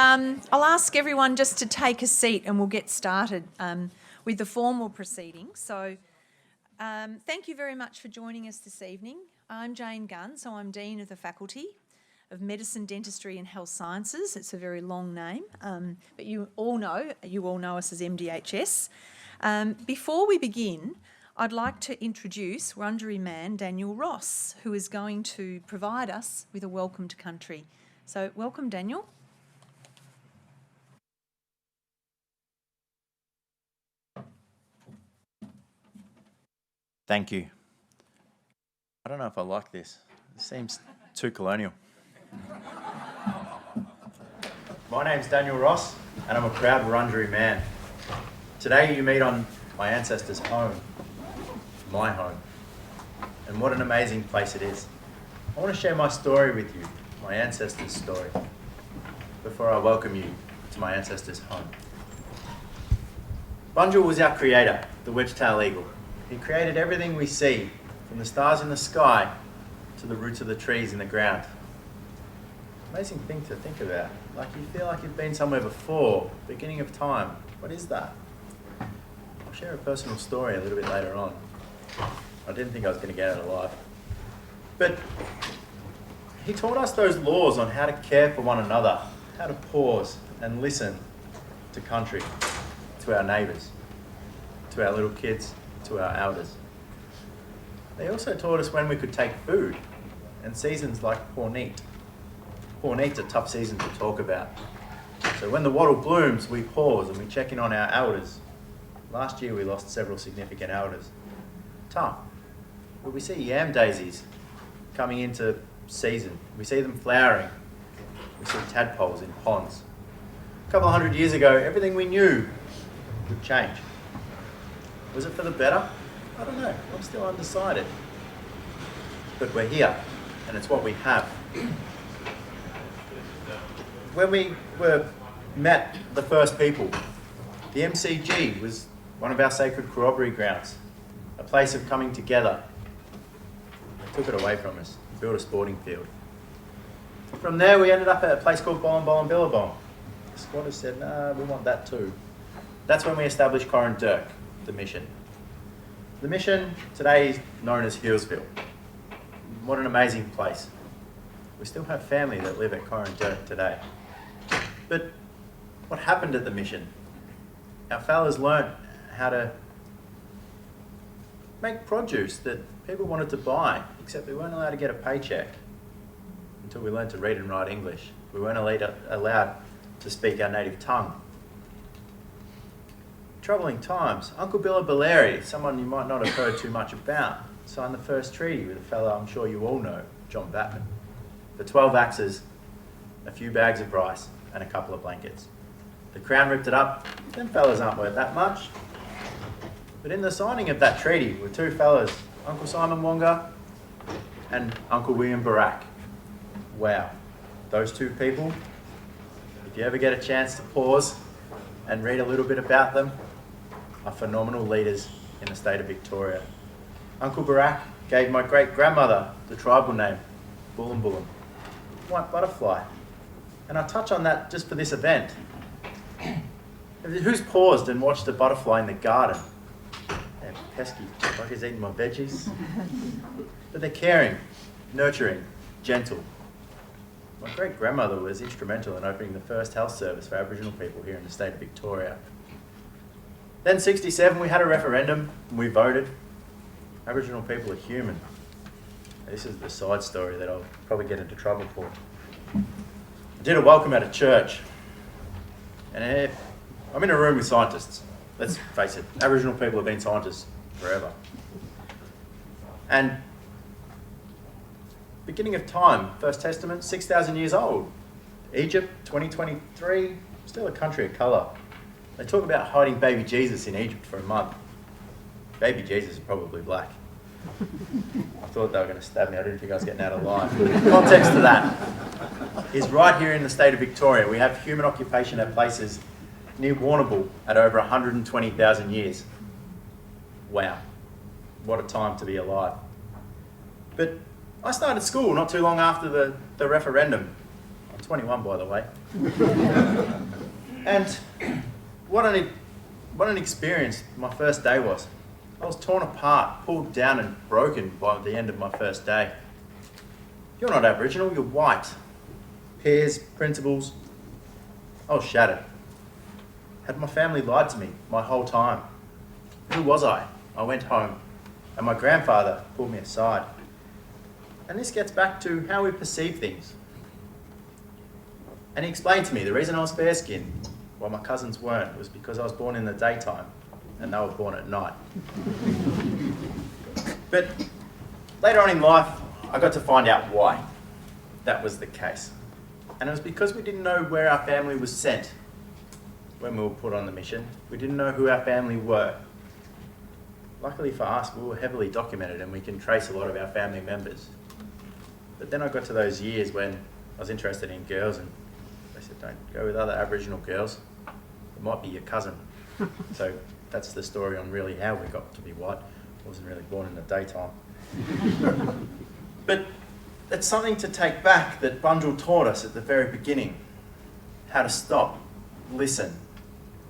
I'll ask everyone just to take a seat and we'll get started with the formal proceedings. So thank you very much for joining us this evening. I'm Jane Gunn, so I'm Dean of the Faculty of Medicine, Dentistry and Health Sciences. It's a very long name, but you all know us as MDHS. Before we begin, I'd like to introduce Wurundjeri man Daniel Ross, who is going to provide us with a welcome to country. So welcome, Daniel. Thank you. I don't know if I like this. It seems too colonial. My name's Daniel Ross, and I'm a proud Wurundjeri man. Today you meet on my ancestors' home, my home. And what an amazing place it is. I want to share my story with you, my ancestors' story, before I welcome you to my ancestors' home. Bunjil was our creator, the wedge-tailed eagle. He created everything we see, from the stars in the sky to the roots of the trees in the ground. Amazing thing to think about. Like you feel like you've been somewhere before, beginning of time. What is that? I'll share a personal story a little bit later on. I didn't think I was going to get out alive. But he taught us those laws on how to care for one another, how to pause and listen to country, to our neighbours, to our little kids, to our elders. They also taught us when we could take food and seasons like Porneet. Porneet's a tough season to talk about. So when the wattle blooms, we pause and we check in on our elders. Last year we lost several significant elders. Tough. But we see yam daisies coming into season. We see them flowering. We see tadpoles in ponds. A couple of 100 years ago, everything we knew would change. Was it for the better? I don't know. I'm still undecided. But we're here, and it's what we have. When we met the first people, the MCG was one of our sacred corroboree grounds, a place of coming together. They took it away from us, built a sporting field. From there, we ended up at a place called Bollum Bollum Billabong. The squatters said, no, we want that too. That's when we established Corin Dirk, the mission. The mission today is known as Healesville. What an amazing place. We still have family that live at Corin Dirk today. But what happened at the mission? Our fellas learnt how to make produce that people wanted to buy, except we weren't allowed to get a paycheck until we learned to read and write English. We weren't allowed to speak our native tongue. Troubling times. Uncle Billa, someone you might not have heard too much about, signed the first treaty with a fellow I'm sure you all know, John Batman, for 12 axes, a few bags of rice, and a couple of blankets. The Crown ripped it up. Them fellas aren't worth that much. But in the signing of that treaty were two fellas, Uncle Simon Wonga and Uncle William Barak. Wow, those two people, if you ever get a chance to pause and read a little bit about them, are phenomenal leaders in the state of Victoria. Uncle Barak gave my great-grandmother the tribal name, Bullum Bullum, white butterfly. And I touch on that just for this event. Who's paused and watched a butterfly in the garden? They're pesky, buggers eating my veggies. But they're caring, nurturing, gentle. My great-grandmother was instrumental in opening the first health service for Aboriginal people here in the state of Victoria. Then 1967, we had a referendum and we voted. Aboriginal people are human. This is the side story that I'll probably get into trouble for. I did a welcome at a church. And I'm in a room with scientists. Let's face it, Aboriginal people have been scientists forever. And beginning of time, First Testament, 6,000 years old. Egypt, 2023, still a country of colour. They talk about hiding baby Jesus in Egypt for a month. Baby Jesus is probably black. I thought they were going to stab me. I didn't think I was getting out alive. Context to that is right here in the state of Victoria. We have human occupation at places near Warrnambool at over 120,000 years. Wow, what a time to be alive. But I started school not too long after the referendum. I I'm 21, by the way. And what an experience my first day was. I was torn apart, pulled down and broken by the end of my first day. You're not Aboriginal, you're white. Peers, principals. I was shattered. Had my family lied to me my whole time? Who was I? I went home and my grandfather pulled me aside. And this gets back to how we perceive things. And he explained to me the reason I was fair-skinned while my cousins weren't was because I was born in the daytime and they were born at night. But later on in life, I got to find out why that was the case. And it was because we didn't know where our family was sent when we were put on the mission. We didn't know who our family were. Luckily for us, we were heavily documented and we can trace a lot of our family members. But then I got to those years when I was interested in girls and they said, don't go with other Aboriginal girls. It might be your cousin. So that's the story on really how we got to be white. I wasn't really born in the daytime. But it's something to take back that Bunjil taught us at the very beginning. How to stop, listen,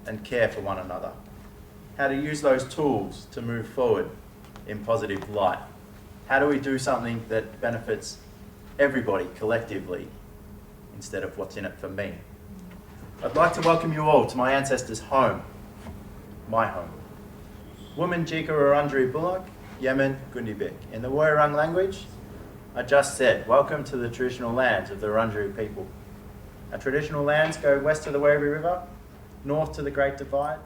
and care for one another. How to use those tools to move forward in positive light. How do we do something that benefits everybody collectively instead of what's in it for me? I'd like to welcome you all to my ancestors' home, my home. Woman Jika Wurundjeri Bullock, Yemen Gundibik. In the Woiwurrung language, I just said, welcome to the traditional lands of the Wurundjeri people. Our traditional lands go west to the Werribee River, north to the Great Divide,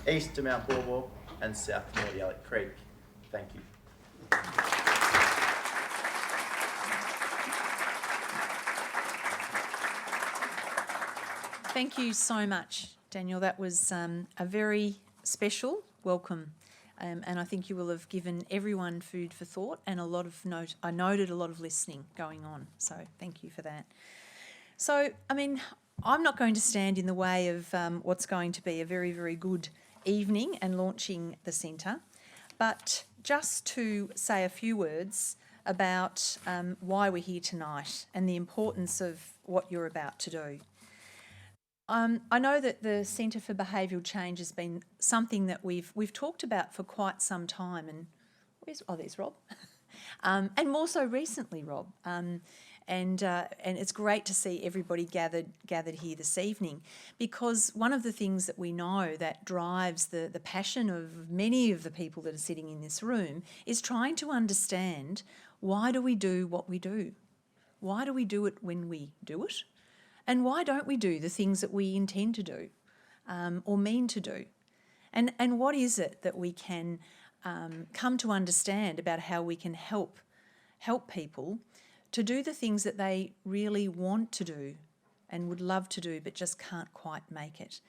east to Mount Baw Baw, and south to Mordialloc Creek. Thank you. Thank you so much, Daniel. That was a very special welcome. And I think you will have given everyone food for thought and a lot of I noted a lot of listening going on. So thank you for that. So, I mean, I'm not going to stand in the way of what's going to be a very, very good evening and launching the centre, but just to say a few words about why we're here tonight and the importance of what you're about to do. I know that the Centre for Behavioural Change has been something that we've talked about for quite some time, and there's Rob, and more so recently, Rob, and it's great to see everybody gathered here this evening, because one of the things that we know that drives the passion of many of the people that are sitting in this room is trying to understand, why do we do what we do? Why do we do it when we do it? And why don't we do the things that we intend to do or mean to do? And what is it that we can come to understand about how we can help people to do the things that they really want to do and would love to do but just can't quite make it?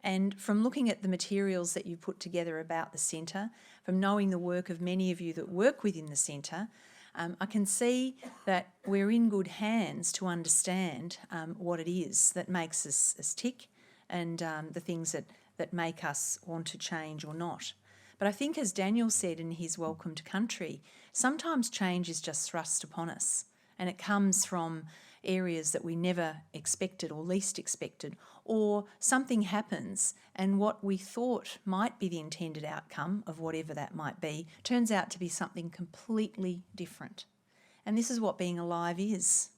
And from looking at the materials that you put together about the centre, from knowing the work of many of you that work within the centre, I can see that we're in good hands to understand what it is that makes us tick and the things that make us want to change or not. But I think, as Daniel said in his Welcome to Country, sometimes change is just thrust upon us, and it comes from areas that we never expected or least expected, or something happens and what we thought might be the intended outcome of whatever that might be turns out to be something completely different. And this is what being alive is.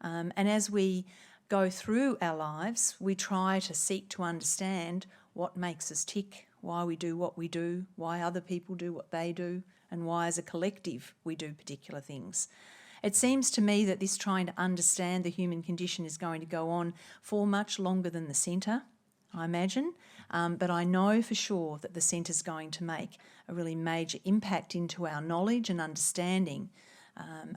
And as we go through our lives, we try to seek to understand what makes us tick, why we do what we do, why other people do what they do, and why as a collective we do particular things. It seems to me that this trying to understand the human condition is going to go on for much longer than the centre, I imagine, but I know for sure that the centre is going to make a really major impact into our knowledge and understanding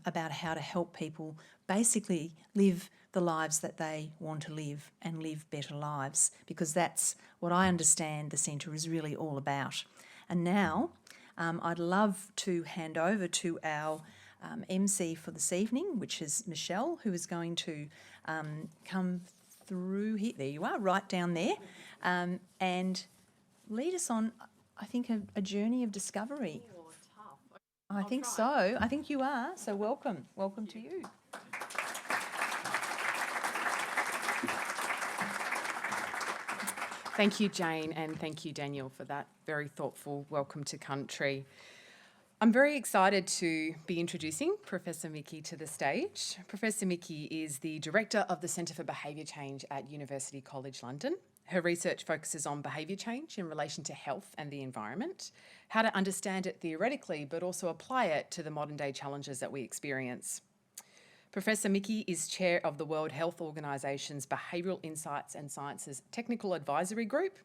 about how to help people basically live the lives that they want to live and live better lives, because that's what I understand the centre is really all about. And now I'd love to hand over to our MC for this evening, which is Michelle, who is going to come through here. There you are, right down there, and lead us on, I think, a journey of discovery. I think so. I think you are. So welcome to you. Thank you, Jane, and thank you, Daniel, for that very thoughtful welcome to country. I'm very excited to be introducing Professor Michie to the stage. Professor Michie is the Director of the Centre for Behaviour Change at University College London. Her research focuses on behaviour change in relation to health and the environment, how to understand it theoretically, but also apply it to the modern day challenges that we experience. Professor Michie is Chair of the World Health Organisation's Behavioural Insights and Sciences Technical Advisory Group.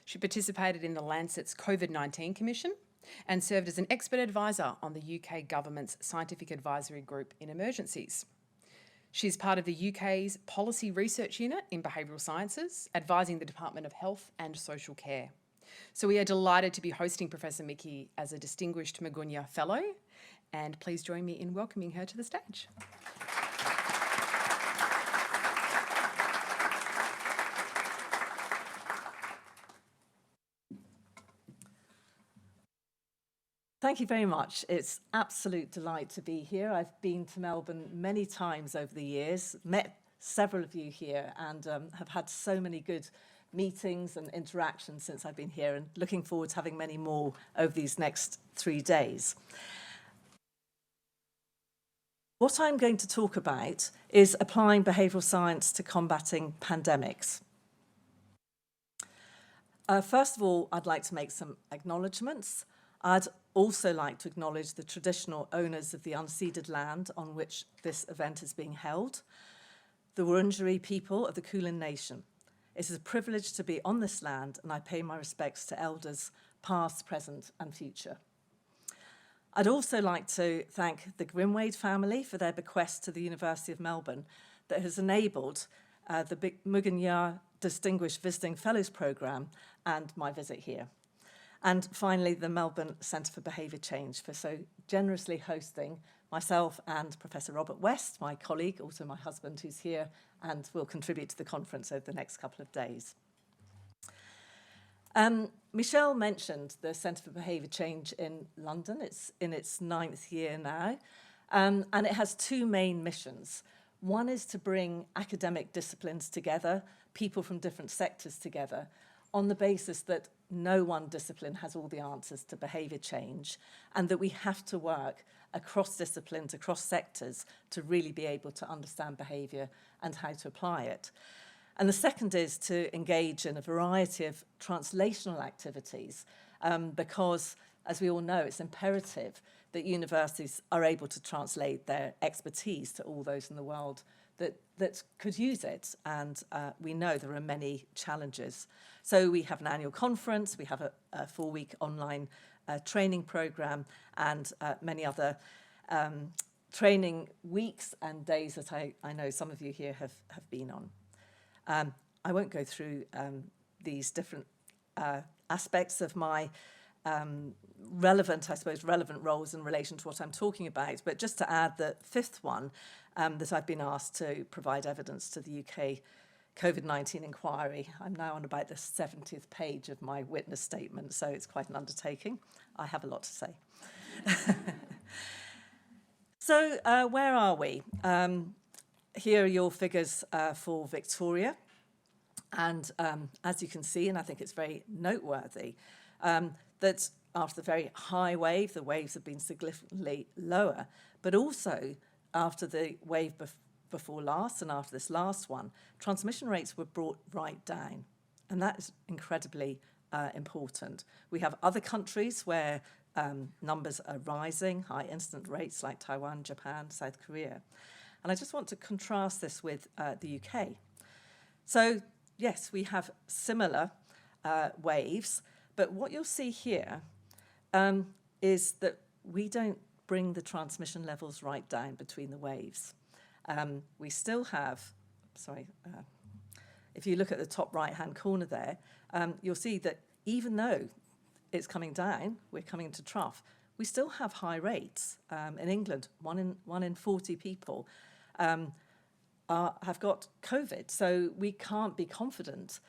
She participated in the Lancet's COVID-19 Commission and served as an expert advisor on the UK government's Scientific Advisory Group in Emergencies. She's part of the UK's Policy Research Unit in Behavioural Sciences, advising the Department of Health and Social Care. So we are delighted to be hosting Professor Michie as a Distinguished Magunya Fellow, and please join me in welcoming her to the stage. Thank you very much. It's absolute delight to be here. I've been to Melbourne many times over the years, met several of you here, and have had so many good meetings and interactions since I've been here, and looking forward to having many more over these next 3 days. What I'm going to talk about is applying behavioural science to combating pandemics. First of all, I'd like to make some acknowledgements. I'd also like to acknowledge the traditional owners of the unceded land on which this event is being held, the Wurundjeri people of the Kulin Nation. It is a privilege to be on this land, and I pay my respects to elders past, present and future. I'd also like to thank the Grimwade family for their bequest to the University of Melbourne that has enabled the Mugunya Distinguished Visiting Fellows Programme and my visit here. And finally, the Melbourne Centre for Behaviour Change for so generously hosting myself and Professor Robert West, my colleague, also my husband, who's here and will contribute to the conference over the next couple of days. Michelle mentioned the Centre for Behaviour Change in London. It's in its 9th year now, and it has two main missions. One is to bring academic disciplines together, people from different sectors together, on the basis that no one discipline has all the answers to behaviour change, and that we have to work across disciplines, across sectors, to really be able to understand behaviour and how to apply it. And the second is to engage in a variety of translational activities, because, as we all know, it's imperative that universities are able to translate their expertise to all those in the world that could use it, and we know there are many challenges. So we have an annual conference, we have a 4-week online training programme, and many other training weeks and days that I know some of you here have been on. I won't go through these different aspects of my relevant roles in relation to what I'm talking about, but just to add the fifth one, that I've been asked to provide evidence to the UK COVID-19 inquiry. I'm now on about the 70th page of my witness statement, so it's quite an undertaking. I have a lot to say. So where are we? Here are your figures for Victoria. And as you can see, and I think it's very noteworthy, that after the very high wave, the waves have been significantly lower, but also after the wave before last and after this last one, transmission rates were brought right down. And that is incredibly important. We have other countries where numbers are rising, high incident rates like Taiwan, Japan, South Korea. And I just want to contrast this with the UK. So, yes, we have similar waves, but what you'll see here is that we don't bring the transmission levels right down between the waves. We still have, if you look at the top right-hand corner there, you'll see that even though it's coming down, we're coming into trough, we still have high rates. In England, one in 40 people have got COVID, so we can't be confident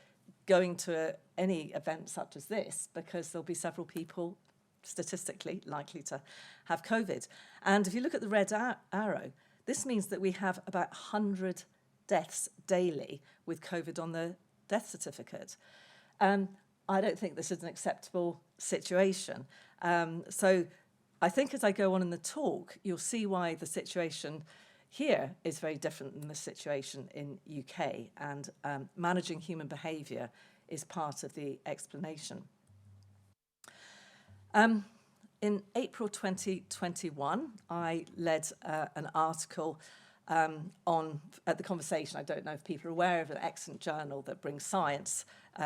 going to any event such as this because there'll be several people statistically likely to have COVID. And if you look at the red arrow, this means that we have about 100 deaths daily with COVID on the death certificate. I don't think this is an acceptable situation. So I think as I go on in the talk, you'll see why the situation here is very different than the situation in UK, and managing human behaviour is part of the explanation. In April 2021, I led an article at The Conversation. I don't know if people are aware of an excellent journal that brings science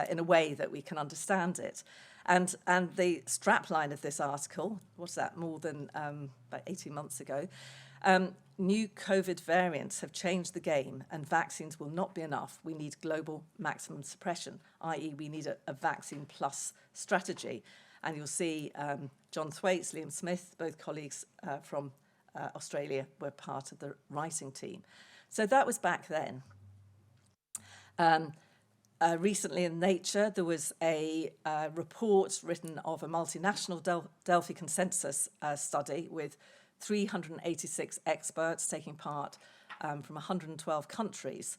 in a way that we can understand it. And the strapline of this article, what's that, more than about 18 months ago, new COVID variants have changed the game and vaccines will not be enough. We need global maximum suppression, i.e. we need a vaccine plus strategy. And you'll see John Thwaites, Liam Smith, both colleagues from Australia were part of the writing team. So that was back then. Recently in Nature, there was a report written of a multinational Delphi consensus study with 386 experts taking part from 112 countries.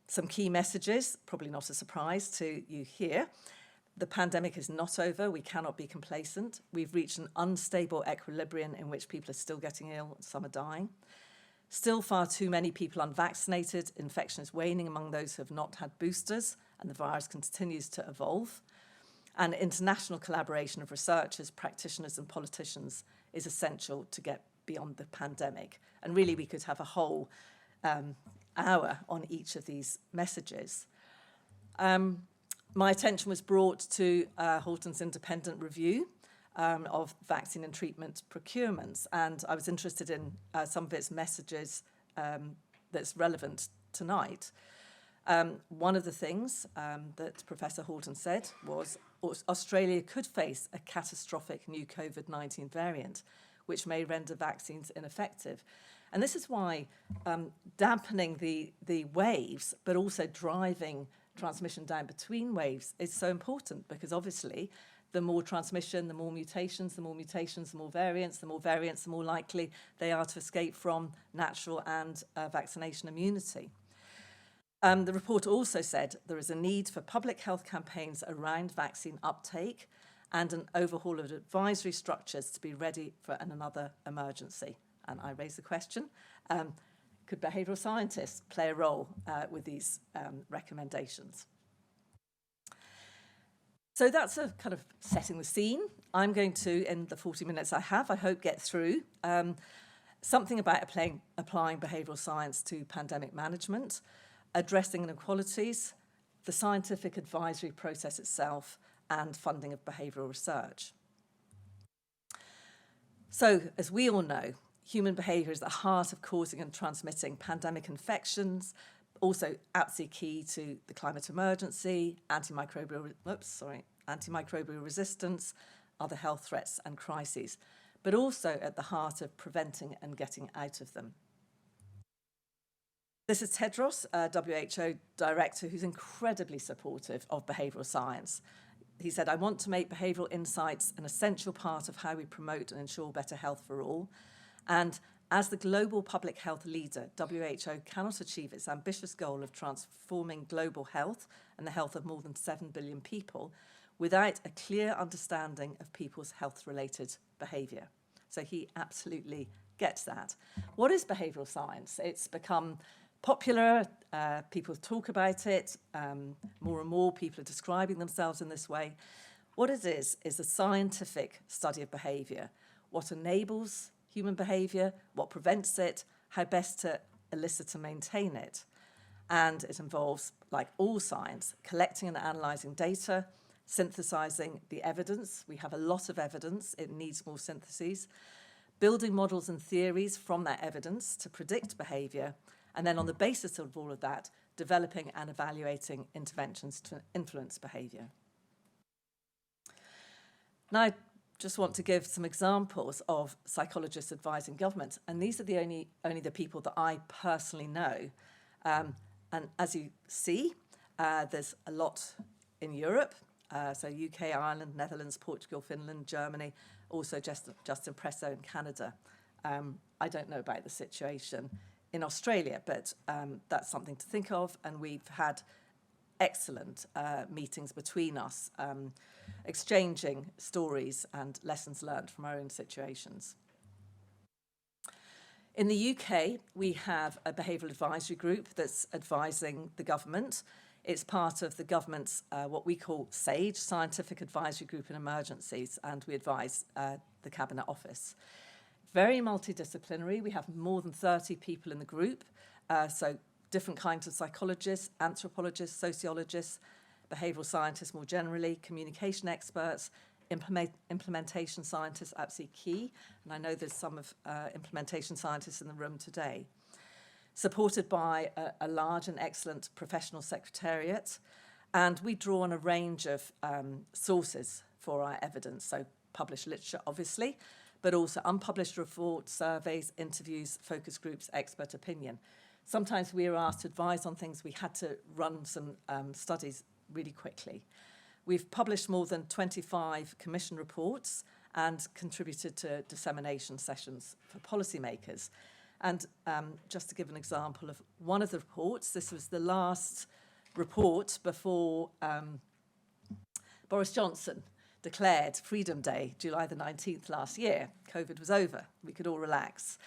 Some key messages, probably not a surprise to you here. The pandemic is not over. We cannot be complacent. We've reached an unstable equilibrium in which people are still getting ill, some are dying. Still far too many people unvaccinated. Infection is waning among those who have not had boosters, and the virus continues to evolve. And international collaboration of researchers, practitioners, and politicians is essential to get beyond the pandemic. And really, we could have a whole hour on each of these messages. My attention was brought to Halton's independent review of vaccine and treatment procurements, and I was interested in some of its messages that's relevant tonight. One of the things that Professor Halton said was Australia could face a catastrophic new COVID-19 variant, which may render vaccines ineffective. And this is why dampening the waves, but also driving transmission down between waves is so important, because obviously the more transmission, the more mutations, the more variants, the more variants, the more likely they are to escape from natural and vaccination immunity. The report also said there is a need for public health campaigns around vaccine uptake and an overhaul of advisory structures to be ready for another emergency. And I raise the question, could behavioural scientists play a role with these recommendations? So that's a kind of setting the scene. I'm going to, in the 40 minutes I have, I hope get through something about applying behavioural science to pandemic management, addressing inequalities, the scientific advisory process itself, and funding of behavioural research. So, as we all know, human behaviour is at the heart of causing and transmitting pandemic infections, also absolutely key to the climate emergency, antimicrobial resistance, other health threats and crises, but also at the heart of preventing and getting out of them. This is Tedros, WHO director, who's incredibly supportive of behavioural science. He said, I want to make behavioural insights an essential part of how we promote and ensure better health for all. And as the global public health leader, WHO cannot achieve its ambitious goal of transforming global health and the health of more than 7 billion people without a clear understanding of people's health-related behaviour. So he absolutely gets that. What is behavioural science? It's become popular, people talk about it, more and more people are describing themselves in this way. What it is a scientific study of behaviour, what enables human behaviour, what prevents it, how best to elicit and maintain it. And it involves, like all science, collecting and analysing data, synthesising the evidence. We have a lot of evidence, it needs more syntheses, building models and theories from that evidence to predict behaviour, and then on the basis of all of that, developing and evaluating interventions to influence behaviour. Now, I just want to give some examples of psychologists advising government, and these are the only the people that I personally know. And as you see, there's a lot in Europe, so UK, Ireland, Netherlands, Portugal, Finland, Germany, also Justin Presso in Canada. I don't know about the situation in Australia, but that's something to think of, and we've had excellent meetings between us, exchanging stories and lessons learned from our own situations. In the UK, we have a behavioural advisory group that's advising the government. It's part of the government's what we call SAGE, Scientific Advisory Group in Emergencies, and we advise the Cabinet Office. Very multidisciplinary. We have more than 30 people in the group, so different kinds of psychologists, anthropologists, sociologists, behavioural scientists more generally, communication experts, implementation scientists, absolutely key. And I know there's some of implementation scientists in the room today. Supported by a large and excellent professional secretariat. And we draw on a range of sources for our evidence. So published literature, obviously, but also unpublished reports, surveys, interviews, focus groups, expert opinion. Sometimes we are asked to advise on things. We had to run some studies really quickly. We've published more than 25 commission reports and contributed to dissemination sessions for policymakers. And just to give an example of one of the reports, this was the last report before Boris Johnson declared Freedom Day, July the 19th last year. COVID was over. We could all relax.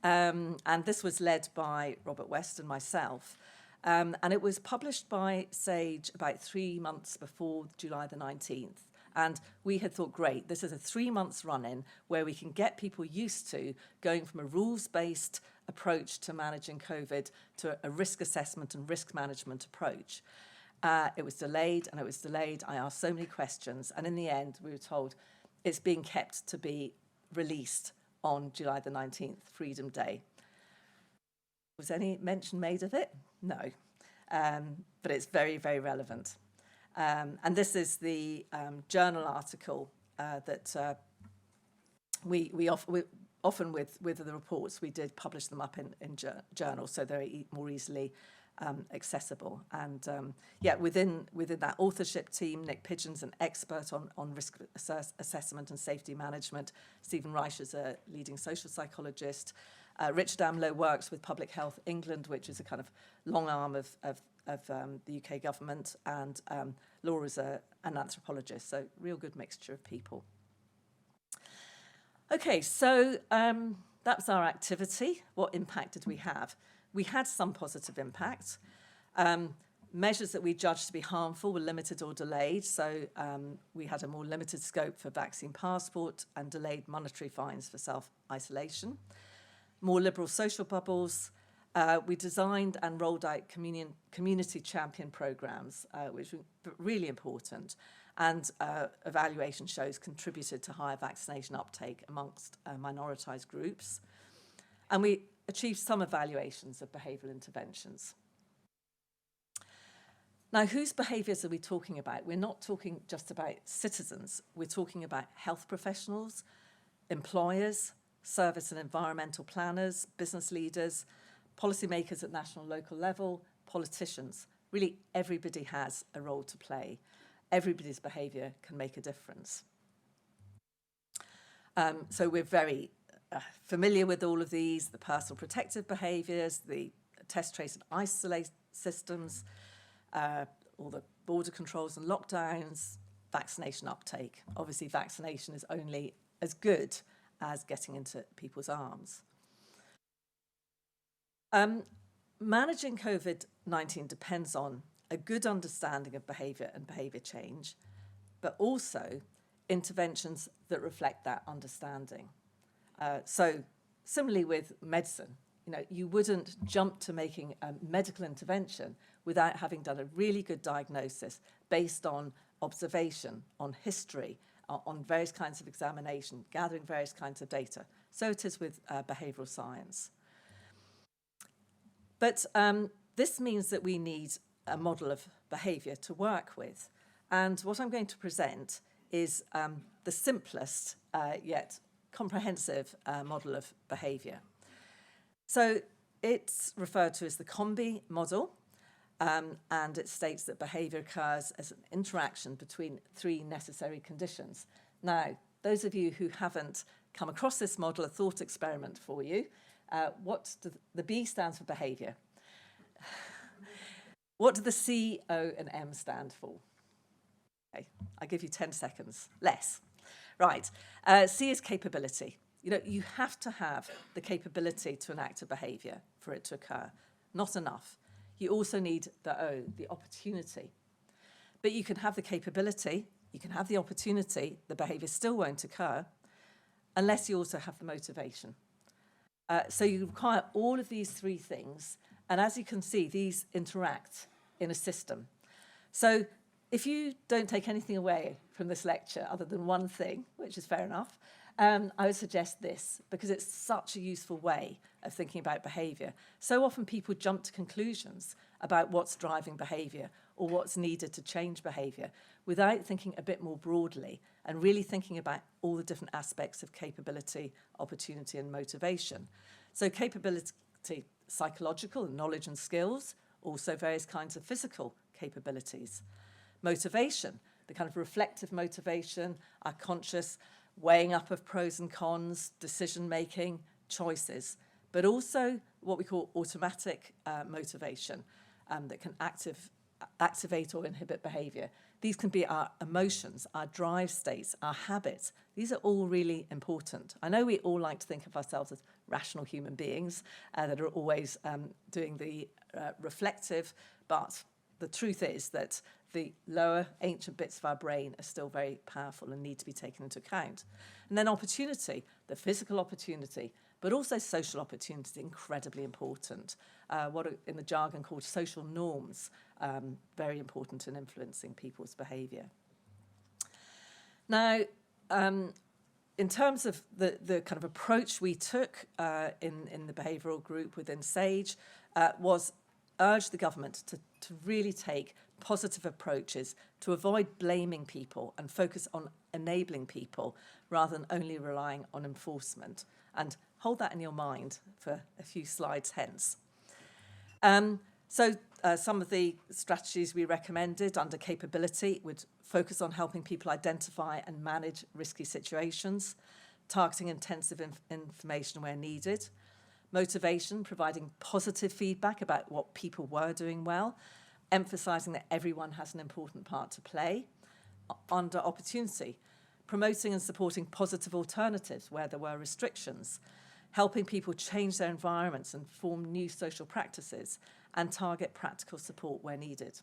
And this was led by Robert West and myself. And it was published by SAGE about 3 months before July the 19th. And we had thought, great, this is a 3 months run-in where we can get people used to going from a rules-based approach to managing COVID to a risk assessment and risk management approach. It was delayed and it was delayed. I asked so many questions. And in the end, we were told it's being kept to be released on July the 19th, Freedom Day. Was any mention made of it? No, but it's very, very relevant. And this is the journal article that we often with the reports, we did publish them up in journals, so they're more easily accessible. And within that authorship team, Nick Pidgeon's an expert on risk assessment and safety management. Stephen Reich is a leading social psychologist. Richard Amlow works with Public Health England, which is a kind of long arm of the UK government, and Laura's an anthropologist, so real good mixture of people. Okay, so that was our activity. What impact did we have? We had some positive impact. Measures that we judged to be harmful were limited or delayed, so we had a more limited scope for vaccine passport and delayed monetary fines for self-isolation. More liberal social bubbles. We designed and rolled out community champion programs, which were really important, and evaluation shows contributed to higher vaccination uptake amongst minoritized groups. And we achieved some evaluations of behavioural interventions. Now, whose behaviours are we talking about? We're not talking just about citizens. We're talking about health professionals, employers, service and environmental planners, business leaders, policymakers at national and local level, politicians. Really, everybody has a role to play. Everybody's behaviour can make a difference. So we're very familiar with all of these, the personal protective behaviours, the test, trace and isolate systems, all the border controls and lockdowns, vaccination uptake. Obviously, vaccination is only as good as getting into people's arms. Managing COVID-19 depends on a good understanding of behaviour and behaviour change, but also interventions that reflect that understanding. So similarly with medicine, you wouldn't jump to making a medical intervention without having done a really good diagnosis based on observation, on history, on various kinds of examination, gathering various kinds of data. So it is with behavioural science. But this means that we need a model of behaviour to work with. And what I'm going to present is the simplest yet comprehensive model of behaviour. So it's referred to as the COMBI model, and it states that behaviour occurs as an interaction between three necessary conditions. Now, those of you who haven't come across this model, a thought experiment for you. The B stands for behaviour. What do the C, O, and M stand for? Okay, I give you 10 seconds, less. Right, C is capability. You know, you have to have the capability to enact a behaviour for it to occur. Not enough. You also need the O, the opportunity. But you can have the capability, you can have the opportunity, the behaviour still won't occur unless you also have the motivation. So you require all of these three things, and as you can see, these interact in a system. So if you don't take anything away from this lecture other than one thing, which is fair enough, I would suggest this, because it's such a useful way of thinking about behaviour. So often people jump to conclusions about what's driving behaviour or what's needed to change behaviour without thinking a bit more broadly and really thinking about all the different aspects of capability, opportunity and motivation. So capability, psychological and knowledge and skills, also various kinds of physical capabilities. Motivation, the kind of reflective motivation, our conscious weighing up of pros and cons, decision-making, choices, but also what we call automatic motivation that can activate or inhibit behaviour. These can be our emotions, our drive states, our habits. These are all really important. I know we all like to think of ourselves as rational human beings that are always doing the reflective, but the truth is that the lower ancient bits of our brain are still very powerful and need to be taken into account. And then opportunity, the physical opportunity, but also social opportunity, incredibly important. What are in the jargon called social norms, very important in influencing people's behaviour. Now, in terms of the kind of approach we took in the behavioural group within SAGE was urge the government to really take positive approaches to avoid blaming people and focus on enabling people rather than only relying on enforcement. And hold that in your mind for a few slides hence. Some of the strategies we recommended under capability would focus on helping people identify and manage risky situations, targeting intensive information where needed, motivation, providing positive feedback about what people were doing well, emphasising that everyone has an important part to play. Under opportunity, promoting and supporting positive alternatives where there were restrictions, helping people change their environments and form new social practices, and target practical support where needed.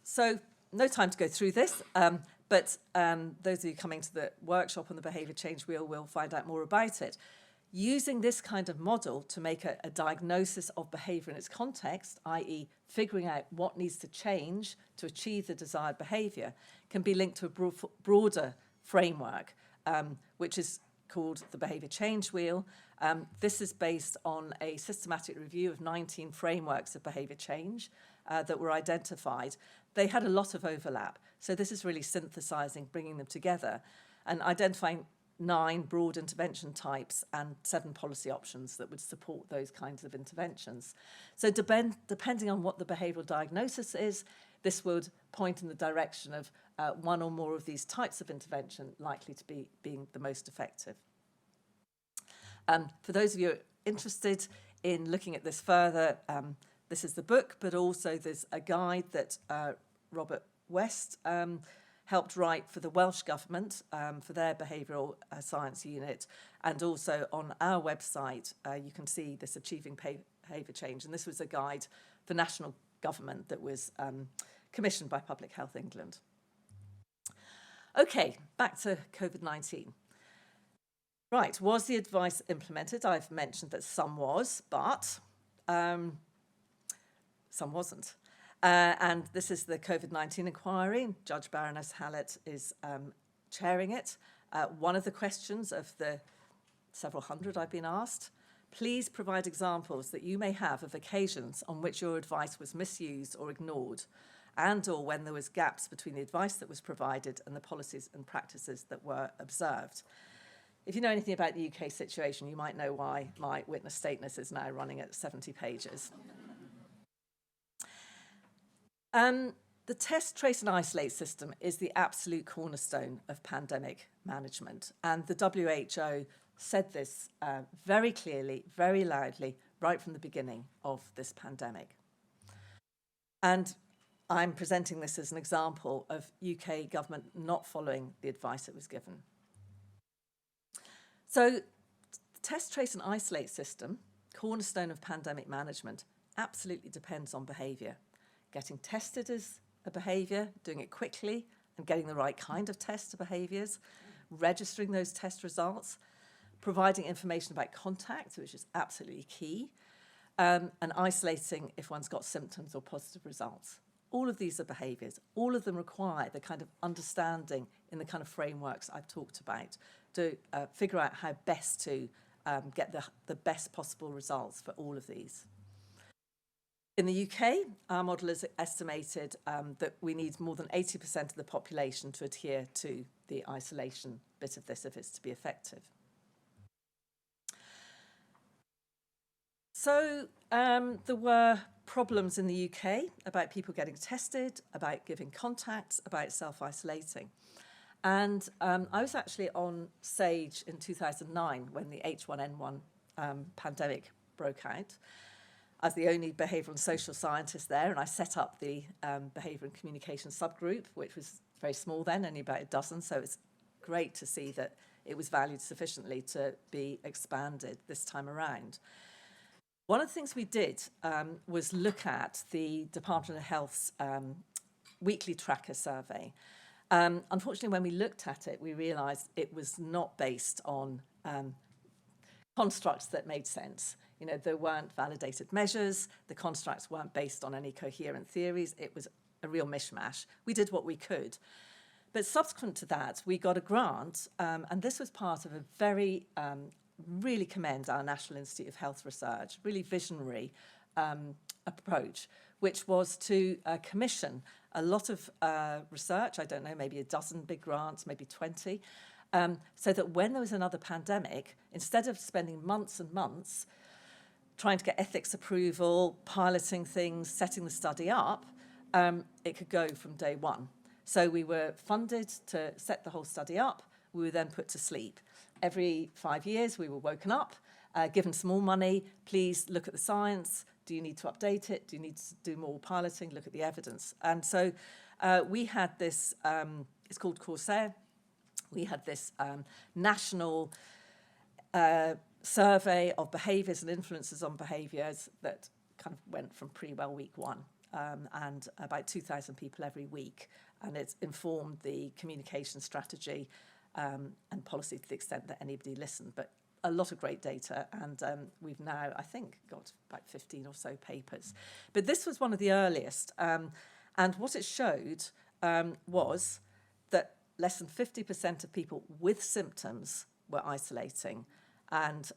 So no time to go through this, but those of you coming to the workshop on the Behaviour Change Wheel will find out more about it. Using this kind of model to make a diagnosis of behaviour in its context, i.e. figuring out what needs to change to achieve the desired behaviour, can be linked to a broader framework, which is called the Behaviour Change Wheel. This is based on a systematic review of 19 frameworks of behaviour change that were identified. They had a lot of overlap, so this is really synthesising, bringing them together, and identifying 9 broad intervention types and 7 policy options that would support those kinds of interventions. So depending on what the behavioural diagnosis is, this would point in the direction of one or more of these types of intervention likely to be being the most effective. For those of you interested in looking at this further, this is the book, but also there's a guide that Robert West helped write for the Welsh Government for their Behavioural Science unit, and also on our website you can see this Achieving Behaviour Change, and this was a guide for national government that was commissioned by Public Health England. Okay, back to COVID-19. Right, was the advice implemented? I've mentioned that some was, but some wasn't. And this is the COVID-19 inquiry. Judge Baroness Hallett is chairing it. One of the questions of the several hundred I've been asked, please provide examples that you may have of occasions on which your advice was misused or ignored, and or when there was gaps between the advice that was provided and the policies and practices that were observed. If you know anything about the UK situation, you might know why my witness statement is now running at 70 pages. The test, trace and isolate system is the absolute cornerstone of pandemic management. And the WHO said this very clearly, very loudly, right from the beginning of this pandemic. And I'm presenting this as an example of UK government not following the advice that was given. So the test, trace and isolate system, cornerstone of pandemic management, absolutely depends on behaviour. Getting tested is a behaviour, doing it quickly and getting the right kind of test to behaviours, registering those test results, providing information about contact, which is absolutely key, and isolating if one's got symptoms or positive results. All of these are behaviours. All of them require the kind of understanding in the kind of frameworks I've talked about to figure out how best to get the best possible results for all of these. In the UK, our model has estimated that we need more than 80% of the population to adhere to the isolation bit of this if it's to be effective. So there were problems in the UK about people getting tested, about giving contacts, about self-isolating. And I was actually on stage in 2009 when the H1N1 pandemic broke out. I was the only behavioural and social scientist there, and I set up the behaviour and communication subgroup, which was very small then, only about a dozen, so it's great to see that it was valued sufficiently to be expanded this time around. One of the things we did was look at the Department of Health's weekly tracker survey. Unfortunately, when we looked at it, we realised it was not based on constructs that made sense. You know, there weren't validated measures, the constructs weren't based on any coherent theories, it was a real mishmash. We did what we could. But subsequent to that, we got a grant, and this was part of a very, really commend our National Institute of Health Research, really visionary approach, which was to commission a lot of research, I don't know, maybe a dozen big grants, maybe 20, so that when there was another pandemic, instead of spending months and months trying to get ethics approval, piloting things, setting the study up, it could go from day one. So we were funded to set the whole study up. We were then put to sleep. Every 5 years, we were woken up, given some more money. Please look at the science. Do you need to update it? Do you need to do more piloting? Look at the evidence. And so we had this, it's called Corsair. We had this national survey of behaviours and influences on behaviours that kind of went from pre-well week one, and about 2,000 people every week. And it's informed the communication strategy and policy to the extent that anybody listened. But a lot of great data, and we've now, I think, got about 15 or so papers. But this was one of the earliest, and what it showed was that less than 50% of people with symptoms were isolating, and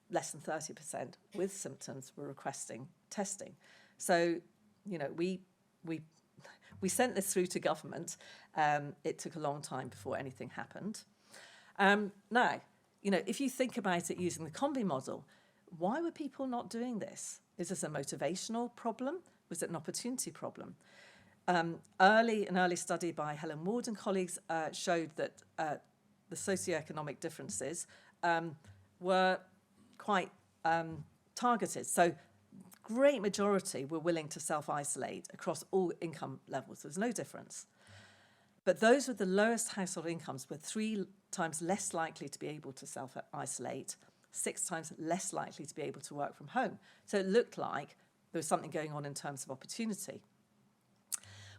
less than 30% with symptoms were requesting testing. So, you know, we sent this through to government. It took a long time before anything happened. Now, you know, if you think about it using the combi model, why were people not doing this? Is this a motivational problem? Was it an opportunity problem? An early study by Helen Ward and colleagues showed that the socioeconomic differences were quite targeted. So great majority were willing to self-isolate across all income levels. There's no difference. But those with the lowest household incomes were 3 times less likely to be able to self-isolate, 6 times less likely to be able to work from home. So it looked like there was something going on in terms of opportunity.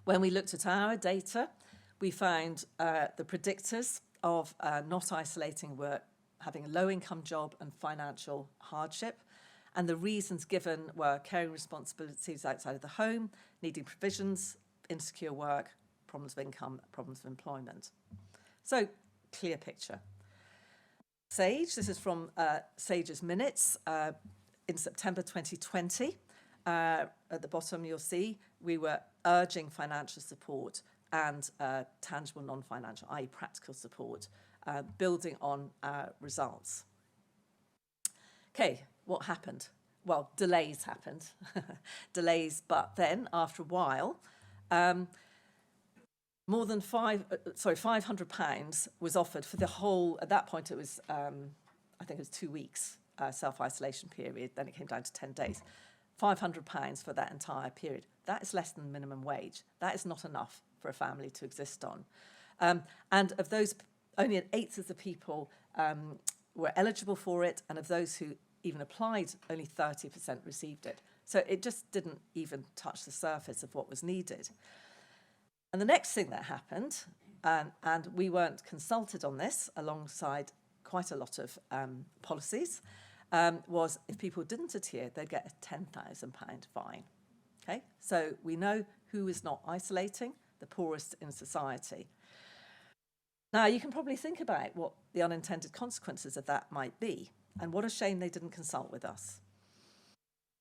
When we looked at our data, we found the predictors of not isolating were having a low-income job and financial hardship. And the reasons given were caring responsibilities outside of the home, needing provisions, insecure work, problems of income, problems of employment. So, clear picture. SAGE, this is from SAGE's minutes in September 2020. At the bottom, you'll see we were urging financial support and tangible non-financial, i.e. practical support, building on our results. Okay, what happened? Well, delays happened. Delays, but then after a while, more than £500 was offered for the whole, at that point it was, I think it was 2 weeks self-isolation period, then it came down to 10 days. £500 for that entire period. That is less than minimum wage. That is not enough for a family to exist on. And of those, only an eighth of the people were eligible for it, and of those who even applied, only 30% received it. So it just didn't even touch the surface of what was needed. And the next thing that happened, and we weren't consulted on this alongside quite a lot of policies, was if people didn't adhere, they'd get a £10,000 fine. Okay, so we know who is not isolating, the poorest in society. Now, you can probably think about what the unintended consequences of that might be, and what a shame they didn't consult with us.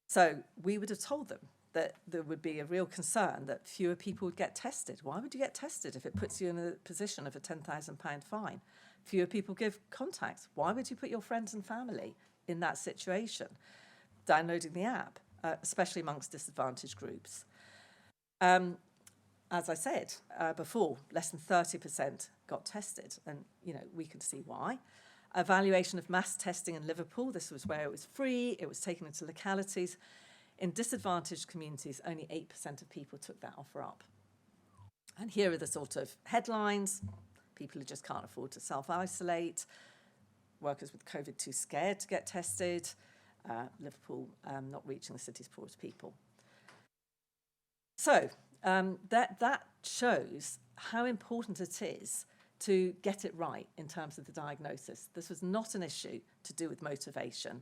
So we would have told them that there would be a real concern that fewer people would get tested. Why would you get tested if it puts you in a position of a £10,000 fine? Fewer people give contacts. Why would you put your friends and family in that situation? Downloading the app, especially amongst disadvantaged groups. As I said before, less than 30% got tested, and we could see why. Evaluation of mass testing in Liverpool, this was where it was free, it was taken into localities. In disadvantaged communities, only 8% of people took that offer up. And here are the sort of headlines: people who just can't afford to self-isolate, workers with COVID too scared to get tested, Liverpool not reaching the city's poorest people. So that shows how important it is to get it right in terms of the diagnosis. This was not an issue to do with motivation.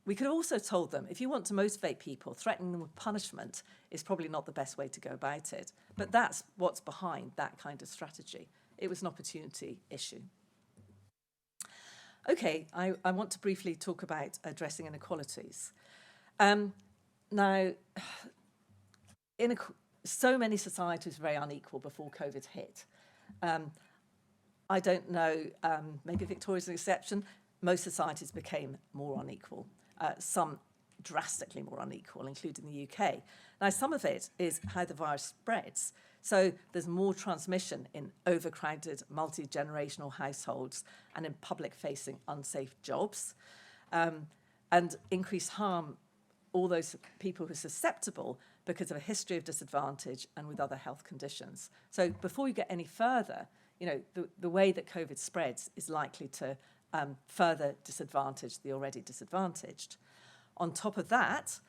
We could have also told them, if you want to motivate people, threatening them with punishment is probably not the best way to go about it. But that's what's behind that kind of strategy. It was an opportunity issue. Okay, I want to briefly talk about addressing inequalities. Now, so many societies were very unequal before COVID hit. I don't know, maybe Victoria's an exception. Most societies became more unequal, some drastically more unequal, including the UK. Now, some of it is how the virus spreads. So there's more transmission in overcrowded, multi-generational households and in public-facing unsafe jobs, and increased harm all those people who are susceptible because of a history of disadvantage and with other health conditions. So before you get any further, the way that COVID spreads is likely to further disadvantage the already disadvantaged. On top of that,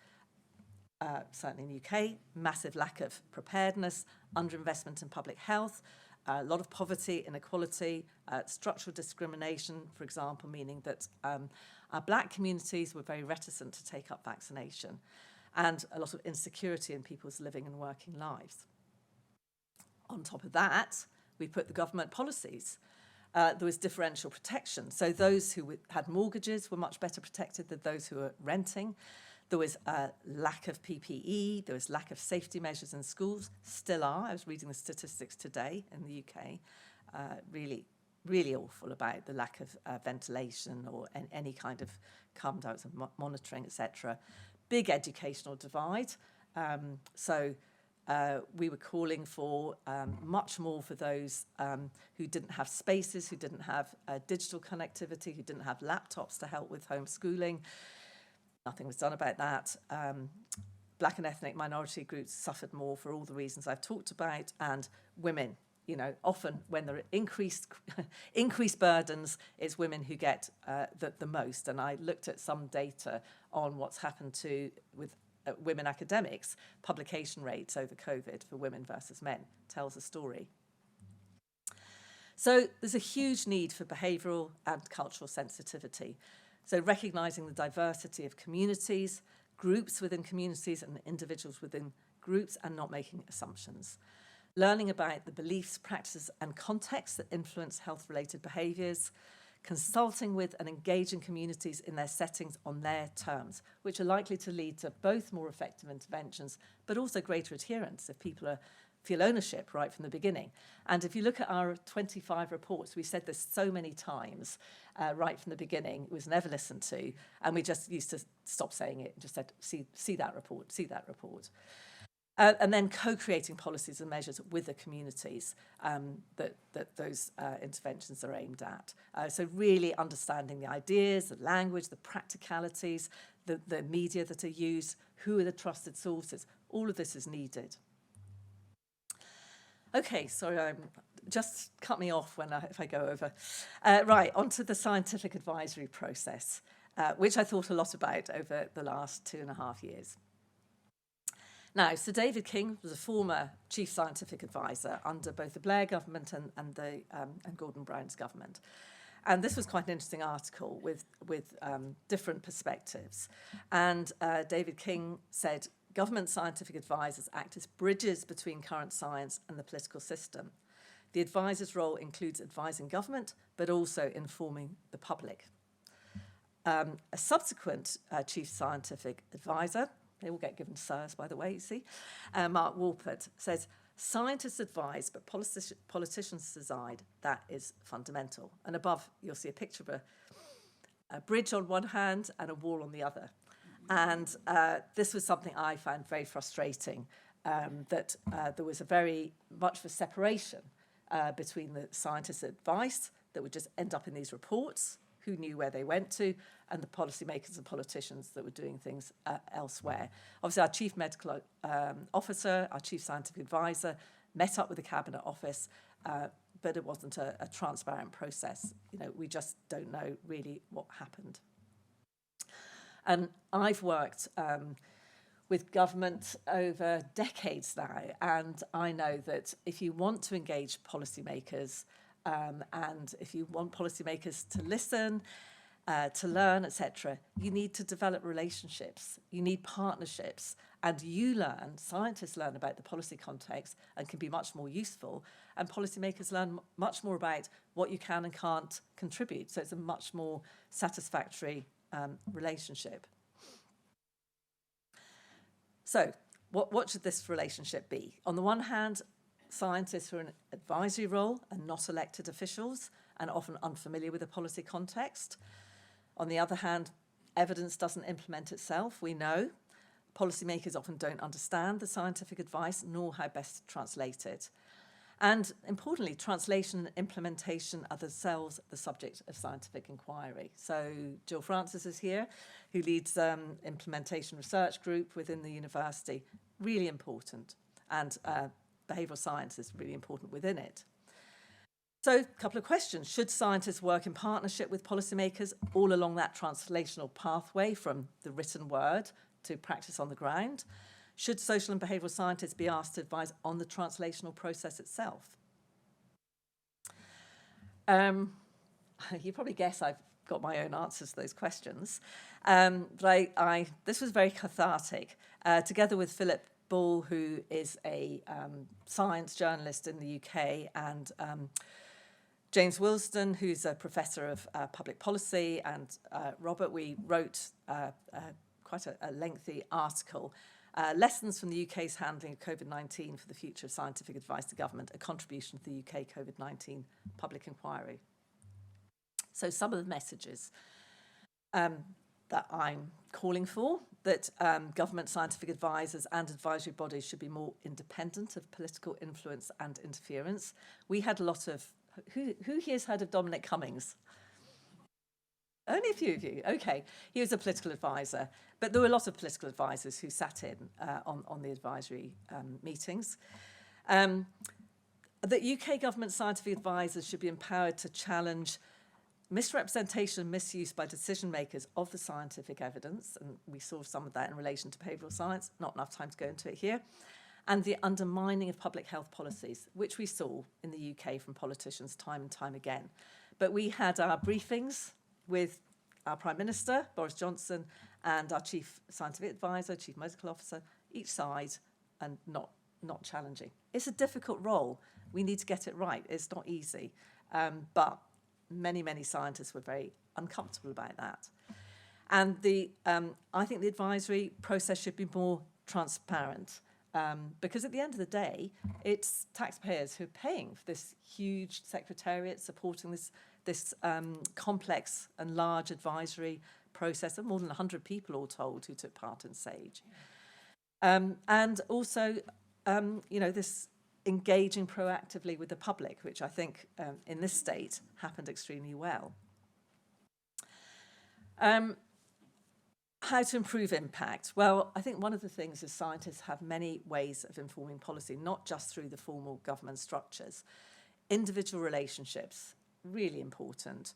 certainly in the UK, massive lack of preparedness, underinvestment in public health, a lot of poverty, inequality, structural discrimination, for example, meaning that our black communities were very reticent to take up vaccination, and a lot of insecurity in people's living and working lives. On top of that, we put the government policies. There was differential protection. So those who had mortgages were much better protected than those who were renting. There was a lack of PPE. There was lack of safety measures in schools. Still are. I was reading the statistics today in the UK. Really, really awful about the lack of ventilation or any kind of carbon dioxide monitoring, etc. Big educational divide. We were calling for much more for those who didn't have spaces, who didn't have digital connectivity, who didn't have laptops to help with homeschooling. Nothing was done about that. Black and ethnic minority groups suffered more for all the reasons I've talked about, and women, often when there are increased burdens, it's women who get the most. And I looked at some data on what's happened with women academics. Publication rates over COVID for women versus men tells a story. So there's a huge need for behavioural and cultural sensitivity. So recognising the diversity of communities, groups within communities and individuals within groups, and not making assumptions. Learning about the beliefs, practices and contexts that influence health-related behaviours, consulting with and engaging communities in their settings on their terms, which are likely to lead to both more effective interventions, but also greater adherence if people feel ownership right from the beginning. And if you look at our 25 reports, we said this so many times right from the beginning, it was never listened to, and we just used to stop saying it and just said, see that report, see that report. And then co-creating policies and measures with the communities that those interventions are aimed at. So really understanding the ideas, the language, the practicalities, the media that are used, who are the trusted sources. All of this is needed. Okay, sorry, just cut me off if I go over. Right, onto the scientific advisory process, which I thought a lot about over the last 2.5 years. Now, Sir David King was a former chief scientific advisor under both the Blair government and Gordon Brown's government. And this was quite an interesting article with different perspectives. And David King said, government scientific advisors act as bridges between current science and the political system. The advisor's role includes advising government, but also informing the public. A subsequent chief scientific advisor, they all get given sirs, by the way, you see, Mark Wolpert, says, scientists advise, but politicians decide. That is fundamental. And above, you'll see a picture of a bridge on one hand and a wall on the other. And this was something I found very frustrating, that there was very much of a separation between the scientists' advice that would just end up in these reports, who knew where they went to, and the policymakers and politicians that were doing things elsewhere. Obviously, our chief medical officer, our chief scientific advisor, met up with the Cabinet Office, but it wasn't a transparent process. You know, we just don't know really what happened. And I've worked with government over decades now, and I know that if you want to engage policymakers, and if you want policymakers to listen, to learn, etc., you need to develop relationships. You need partnerships. And scientists learn about the policy context and can be much more useful. And policymakers learn much more about what you can and can't contribute. So it's a much more satisfactory relationship. So what should this relationship be? On the one hand, scientists who are in an advisory role and not elected officials and often unfamiliar with the policy context. On the other hand, evidence doesn't implement itself, we know. Policymakers often don't understand the scientific advice nor how best to translate it. And importantly, translation and implementation are themselves the subject of scientific inquiry. So Jill Francis is here, who leads implementation research group within the university. Really important. And behavioural science is really important within it. So a couple of questions. Should scientists work in partnership with policymakers all along that translational pathway from the written word to practice on the ground? Should social and behavioural scientists be asked to advise on the translational process itself? You probably guess I've got my own answers to those questions. But this was very cathartic. Together with Philip Ball, who is a science journalist in the UK, and James Wilsden, who's a professor of public policy, and Robert, we wrote quite a lengthy article, Lessons from the UK's Handling of COVID-19 for the Future of Scientific Advice to Government, a contribution to the UK COVID-19 public inquiry. So some of the messages that I'm calling for, that government scientific advisors and advisory bodies should be more independent of political influence and interference. We had a lot of, who here's heard of Dominic Cummings? Only a few of you, okay. He was a political advisor, but there were a lot of political advisors who sat in on the advisory meetings. The UK government scientific advisors should be empowered to challenge misrepresentation and misuse by decision makers of the scientific evidence, and we saw some of that in relation to behavioural science, not enough time to go into it here, and the undermining of public health policies, which we saw in the UK from politicians time and time again. But we had our briefings with our Prime Minister, Boris Johnson, and our Chief Scientific Advisor, Chief Medical Officer, each side, and not challenging. It's a difficult role. We need to get it right. It's not easy. But many scientists were very uncomfortable about that. And I think the advisory process should be more transparent, because at the end of the day, it's taxpayers who are paying for this huge secretariat supporting this complex and large advisory process of more than 100 people all told who took part in SAGE. And also, this engaging proactively with the public, which I think in this state happened extremely well. How to improve impact? Well, I think one of the things is scientists have many ways of informing policy, not just through the formal government structures. Individual relationships, really important.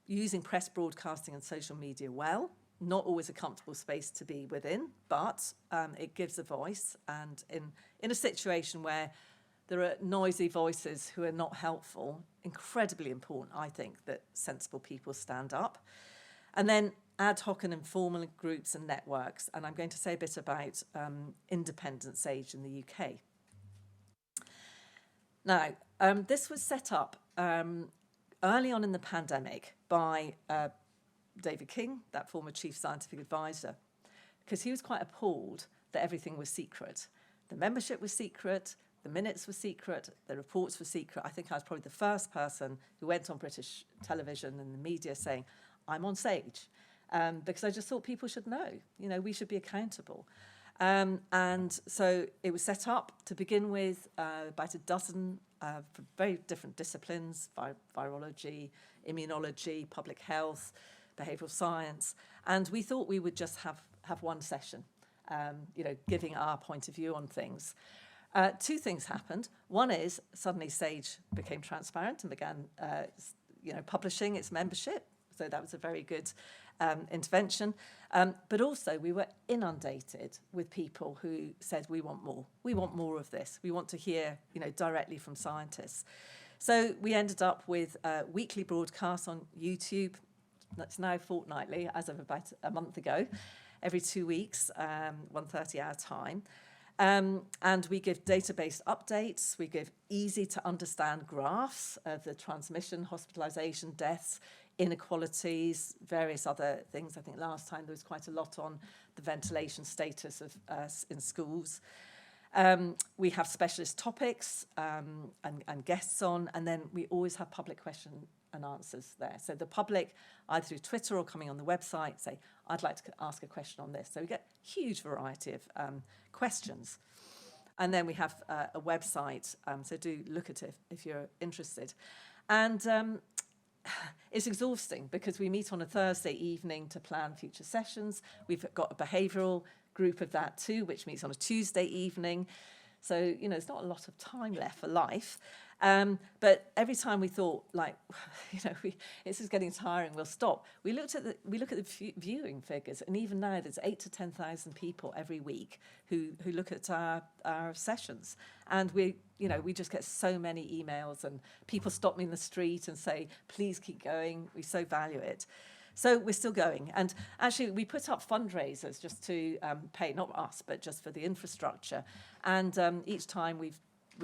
Using press broadcasting and social media well, not always a comfortable space to be within, but it gives a voice. And in a situation where there are noisy voices who are not helpful, incredibly important, I think, that sensible people stand up. And then ad hoc and informal groups and networks. And I'm going to say a bit about independent SAGE in the UK. Now, this was set up early on in the pandemic by David King, that former chief scientific advisor, because he was quite appalled that everything was secret. The membership was secret, the minutes were secret, the reports were secret. I think I was probably the first person who went on British television and the media saying, I'm on SAGE, because I just thought people should know, we should be accountable. And so it was set up to begin with about a dozen very different disciplines, virology, immunology, public health, behavioural science. And we thought we would just have one session, giving our point of view on things. Two things happened. One is suddenly SAGE became transparent and began publishing its membership. So that was a very good intervention. But also we were inundated with people who said, we want more. We want more of this. We want to hear, directly from scientists. So we ended up with weekly broadcasts on YouTube. That's now fortnightly, as of about a month ago, every 2 weeks, 1:30 our time. And we give database updates. We give easy to understand graphs of the transmission, hospitalisation, deaths, inequalities, various other things. I think last time there was quite a lot on the ventilation status of in schools. We have specialist topics and guests on, and then we always have public question and answers there. So the public, either through Twitter or coming on the website, say, I'd like to ask a question on this. So we get a huge variety of questions. And then we have a website, so do look at it if you're interested. And it's exhausting because we meet on a Thursday evening to plan future sessions. We've got a behavioural group of that too, which meets on a Tuesday evening. So, there's not a lot of time left for life. But every time we thought, this is getting tiring, we'll stop. We look at the viewing figures, and even now there's 8,000 to 10,000 people every week who look at our sessions, and we just get so many emails, and people stop me in the street and say, please keep going. We so value it. So we're still going. And actually, we put up fundraisers just to pay, not us, but just for the infrastructure. And each time we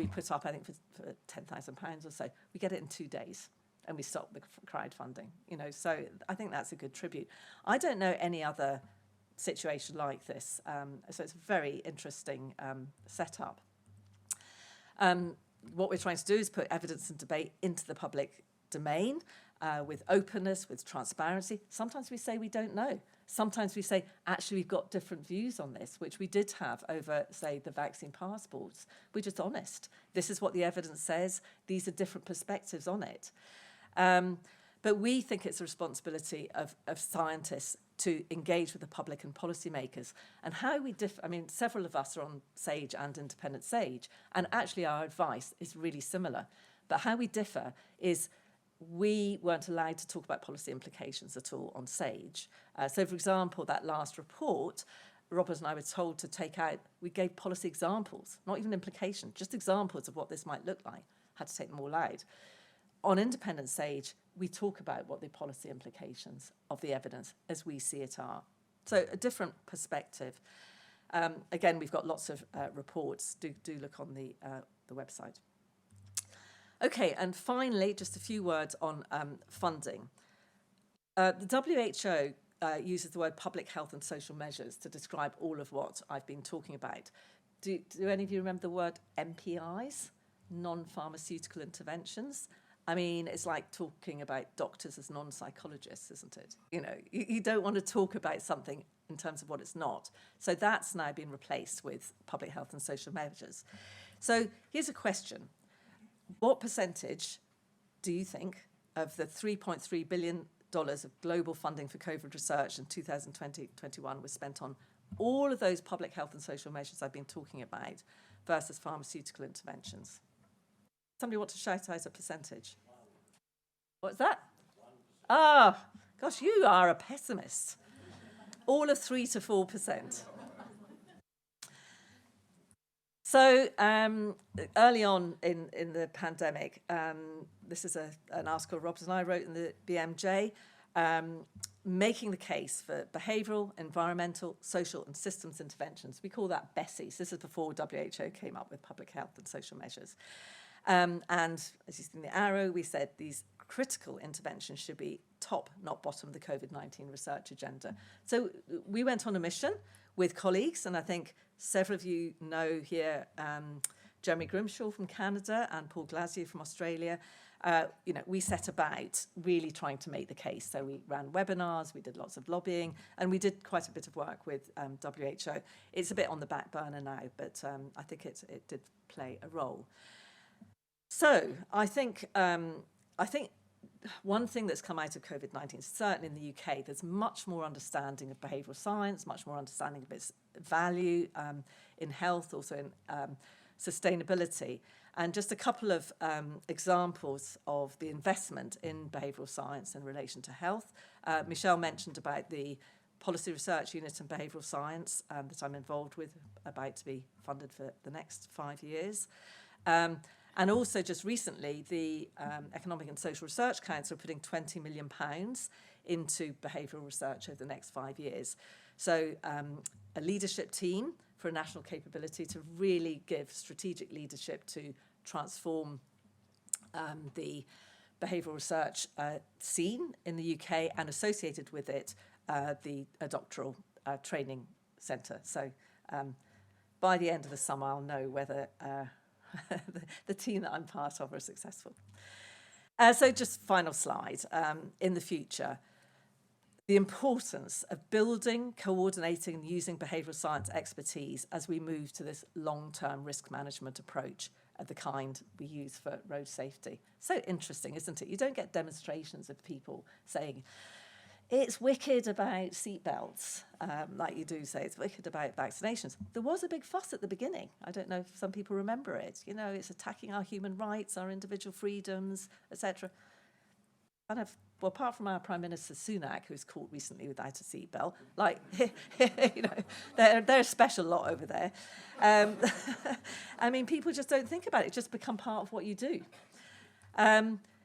put up, I think, for £10,000 or so, we get it in 2 days. And we stop the crowdfunding. So I think that's a good tribute. I don't know any other situation like this. So it's a very interesting setup. What we're trying to do is put evidence and debate into the public domain, with openness, with transparency. Sometimes we say we don't know. Sometimes we say, actually, we've got different views on this, which we did have over, say, the vaccine passports. We're just honest. This is what the evidence says. These are different perspectives on it. But we think it's a responsibility of scientists to engage with the public and policymakers. And how we differ, several of us are on SAGE and independent SAGE, and actually our advice is really similar. But how we differ is we weren't allowed to talk about policy implications at all on SAGE. So, for example, that last report, Robert and I were told to take out, we gave policy examples, not even implications, just examples of what this might look like. Had to take them all out. On independent SAGE, we talk about what the policy implications of the evidence as we see it are. So a different perspective. Again, we've got lots of reports. Do look on the website. Okay, and finally, just a few words on funding. The WHO uses the word public health and social measures to describe all of what I've been talking about. Do any of you remember the word MPIs, non-pharmaceutical interventions? I mean, it's like talking about doctors as non-psychologists, isn't it? You know, you don't want to talk about something in terms of what it's not. So that's now been replaced with public health and social measures. So here's a question. What percentage do you think of the $3.3 billion of global funding for COVID research in 2020-21 was spent on all of those public health and social measures I've been talking about versus pharmaceutical interventions? Somebody want to shout out a percentage? What's that? Ah, gosh, you are a pessimist. All of 3 to 4%. So early on in the pandemic, this is an article Robert and I wrote in the BMJ, making the case for behavioural, environmental, social and systems interventions. We call that BESIs. This is before WHO came up with public health and social measures. And as you see in the arrow, we said these critical interventions should be top, not bottom of the COVID-19 research agenda. So we went on a mission with colleagues, and I think several of you know here Jeremy Grimshaw from Canada and Paul Glazier from Australia. You know, we set about really trying to make the case. So we ran webinars, we did lots of lobbying, and we did quite a bit of work with WHO. It's a bit on the back burner now, but I think it did play a role. So I think one thing that's come out of COVID-19, certainly in the UK, there's much more understanding of behavioural science, much more understanding of its value in health, also in sustainability. And just a couple of examples of the investment in behavioural science in relation to health. Michelle mentioned about the Policy Research Unit in Behavioural Science that I'm involved with, about to be funded for the next 5 years. And also just recently, the Economic and Social Research Council are putting £20 million into behavioural research over the next 5 years. So a leadership team for a national capability to really give strategic leadership to transform the behavioural research scene in the UK, and associated with it, a doctoral training centre. So by the end of the summer, I'll know whether the team that I'm part of are successful. So just final slide. In the future, the importance of building, coordinating and using behavioural science expertise as we move to this long-term risk management approach of the kind we use for road safety. So interesting, isn't it? You don't get demonstrations of people saying, it's wicked about seatbelts, like you do say, it's wicked about vaccinations. There was a big fuss at the beginning. I don't know if some people remember it. You know, it's attacking our human rights, our individual freedoms, etc. Kind of, well, apart from our Prime Minister Sunak, who's caught recently without a seatbelt, like, you know, they're a special lot over there. I mean, people just don't think about it. It just become part of what you do.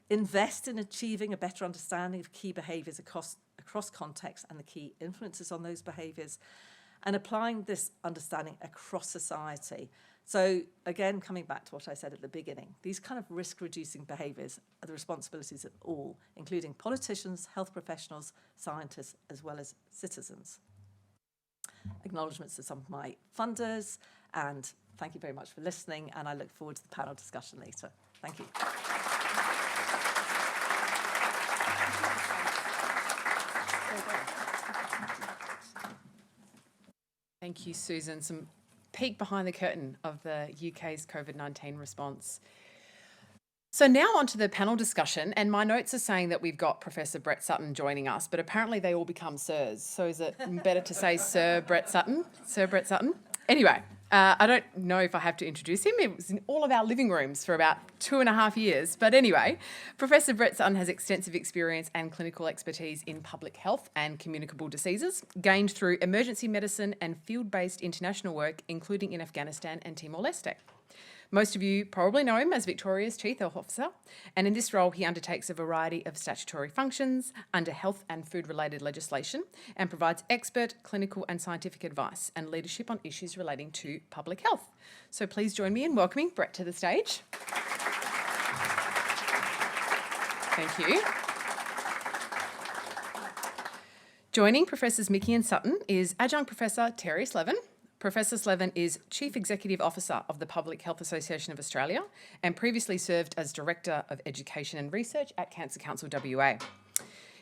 Invest in achieving a better understanding of key behaviours across contexts and the key influences on those behaviours, and applying this understanding across society. So again, coming back to what I said at the beginning, these kind of risk-reducing behaviours are the responsibilities of all, including politicians, health professionals, scientists, as well as citizens. Acknowledgements to some of my funders, and thank you very much for listening, and I look forward to the panel discussion later. Thank you. Thank you, Susan. Some peek behind the curtain of the UK's COVID-19 response. So now on to the panel discussion, and my notes are saying that we've got Professor Brett Sutton joining us, but apparently they all become sirs. So is it better to say Sir Brett Sutton? Sir Brett Sutton? Anyway, I don't know if I have to introduce him. It was in all of our living rooms for about 2.5 years. But anyway, Professor Brett Sutton has extensive experience and clinical expertise in public health and communicable diseases, gained through emergency medicine and field-based international work, including in Afghanistan and Timor-Leste. Most of you probably know him as Victoria's Chief Health Officer, and in this role he undertakes a variety of statutory functions under health and food-related legislation and provides expert clinical and scientific advice and leadership on issues relating to public health. So please join me in welcoming Brett to the stage. Thank you. Joining Professors Michie and Sutton is Adjunct Professor Terry Slevin, Professor Slevin is Chief Executive Officer of the Public Health Association of Australia and previously served as Director of Education and Research at Cancer Council WA.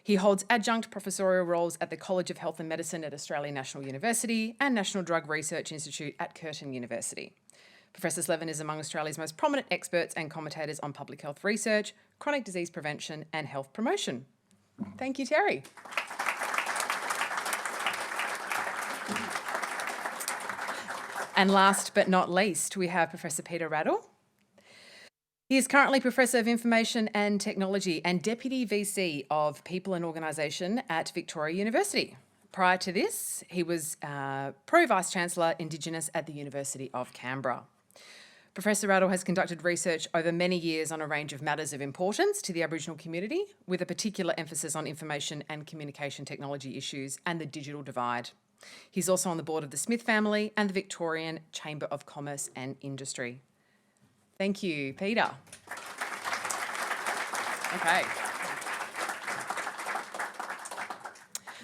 He holds adjunct professorial roles at the College of Health and Medicine at Australian National University and National Drug Research Institute at Curtin University. Professor Slevin is among Australia's most prominent experts and commentators on public health research, chronic disease prevention and health promotion. Thank you, Terry. And last but not least, we have Professor Peter Radoll. He is currently Professor of Information and Technology and Deputy VC of People and Organisation at Victoria University. Prior to this, he was Pro Vice-Chancellor Indigenous at the University of Canberra. Professor Radoll has conducted research over many years on a range of matters of importance to the Aboriginal community, with a particular emphasis on information and communication technology issues and the digital divide. He's also on the board of the Smith family and the Victorian Chamber of Commerce and Industry. Thank you, Peter. Okay.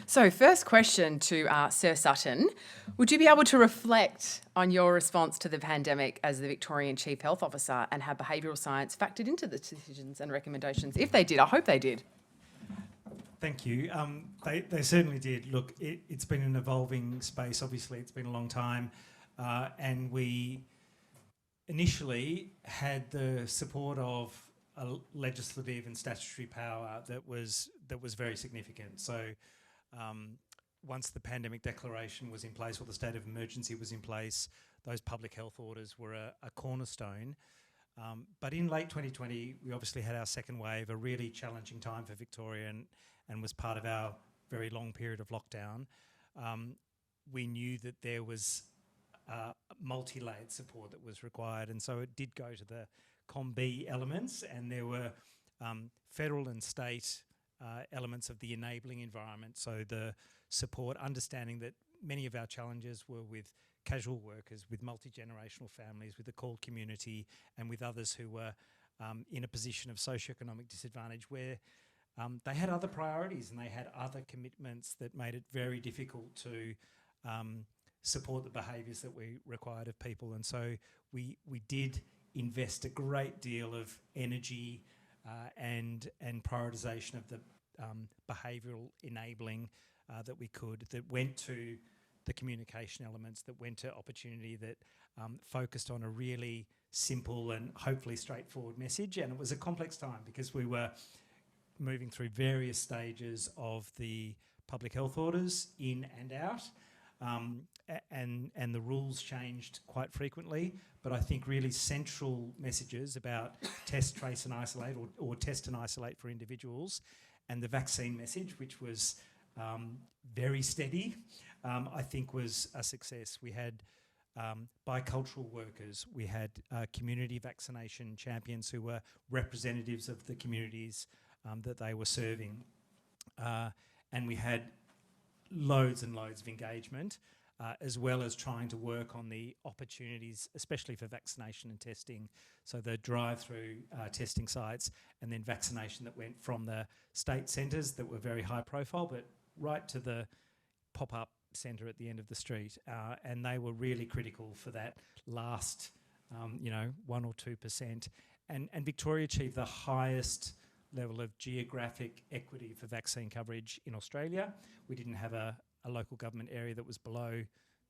So first question to Sir Sutton. Would you be able to reflect on your response to the pandemic as the Victorian Chief Health Officer and how behavioural science factored into the decisions and recommendations? If they did, I hope they did. Thank you. They certainly did. Look, it's been an evolving space. Obviously, it's been a long time. And we initially had the support of a legislative and statutory power that was very significant. So once the pandemic declaration was in place or the state of emergency was in place, those public health orders were a cornerstone. But in late 2020, we obviously had our second wave, a really challenging time for Victoria and was part of our very long period of lockdown. We knew that there was multi-layered support that was required, and so it did go to the COM-B elements, and there were federal and state elements of the enabling environment, so the support, understanding that many of our challenges were with casual workers, with multi-generational families, with the CALD community, and with others who were in a position of socioeconomic disadvantage where they had other priorities and they had other commitments that made it very difficult to support the behaviours that we required of people. And so we did invest a great deal of energy and prioritisation of the behavioural enabling that we could, that went to the communication elements, that went to opportunity, that focused on a really simple and hopefully straightforward message. And it was a complex time because we were moving through various stages of the public health orders in and out, and the rules changed quite frequently. But I think really central messages about test, trace and isolate, or test and isolate for individuals, and the vaccine message, which was very steady, I think was a success. We had bicultural workers, we had community vaccination champions who were representatives of the communities that they were serving. And we had loads and loads of engagement, as well as trying to work on the opportunities, especially for vaccination and testing. So the drive-through testing sites, and then vaccination that went from the state centres that were very high profile, but right to the pop-up centre at the end of the street. And they were really critical for that last, 1 or 2%. And Victoria achieved the highest level of geographic equity for vaccine coverage in Australia. We didn't have a local government area that was below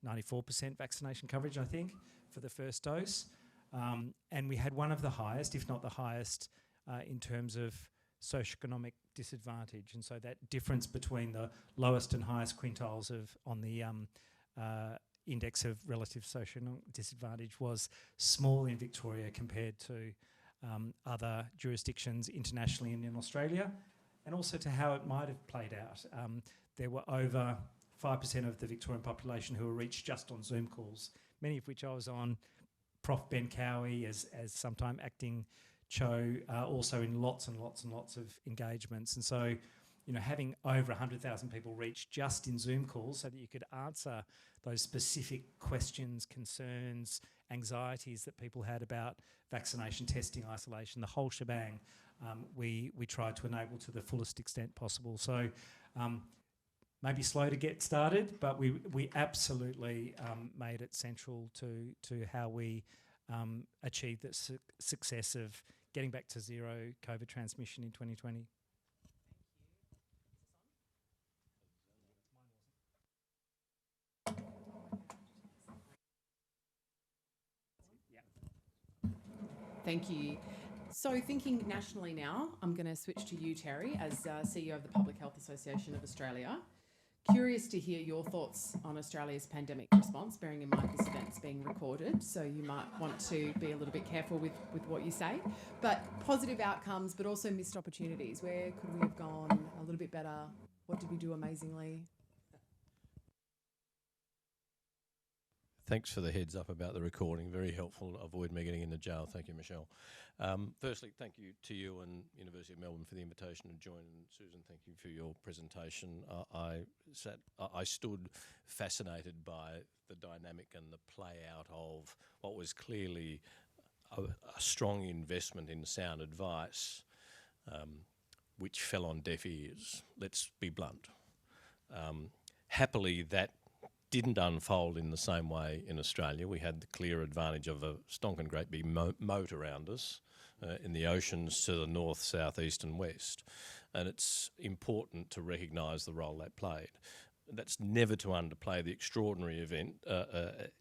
94% vaccination coverage, I think, for the first dose. And we had one of the highest, if not the highest, in terms of socioeconomic disadvantage. And so that difference between the lowest and highest quintiles on the index of relative socioeconomic disadvantage was small in Victoria compared to other jurisdictions internationally and in Australia, and also to how it might have played out. There were over 5% of the Victorian population who were reached just on Zoom calls, many of which I was on. Prof Ben Cowie as sometime acting Cho, also in lots and lots and lots of engagements. And so, having over 100,000 people reached just in Zoom calls so that you could answer those specific questions, concerns, anxieties that people had about vaccination, testing, isolation, the whole shebang, we tried to enable to the fullest extent possible. So maybe slow to get started, but we absolutely made it central to how we achieved the success of getting back to zero COVID transmission in 2020. Thank you. So thinking nationally now, I'm going to switch to you, Terry, as CEO of the Public Health Association of Australia. Curious to hear your thoughts on Australia's pandemic response, bearing in mind this event's being recorded, so you might want to be a little bit careful with what you say. But positive outcomes, but also missed opportunities. Where could we have gone a little bit better? What did we do amazingly? Thanks for the heads up about the recording. Very helpful. Avoid me getting into jail. Thank you, Michelle. Firstly, thank you to you and University of Melbourne for the invitation to join. And Susan, thank you for your presentation. I stood fascinated by the dynamic and the play out of what was clearly a strong investment in sound advice, which fell on deaf ears. Let's be blunt. Happily, that didn't unfold in the same way in Australia. We had the clear advantage of a stonking great big moat around us in the oceans to the north, south, east and west. And it's important to recognise the role that played. That's never to underplay the extraordinary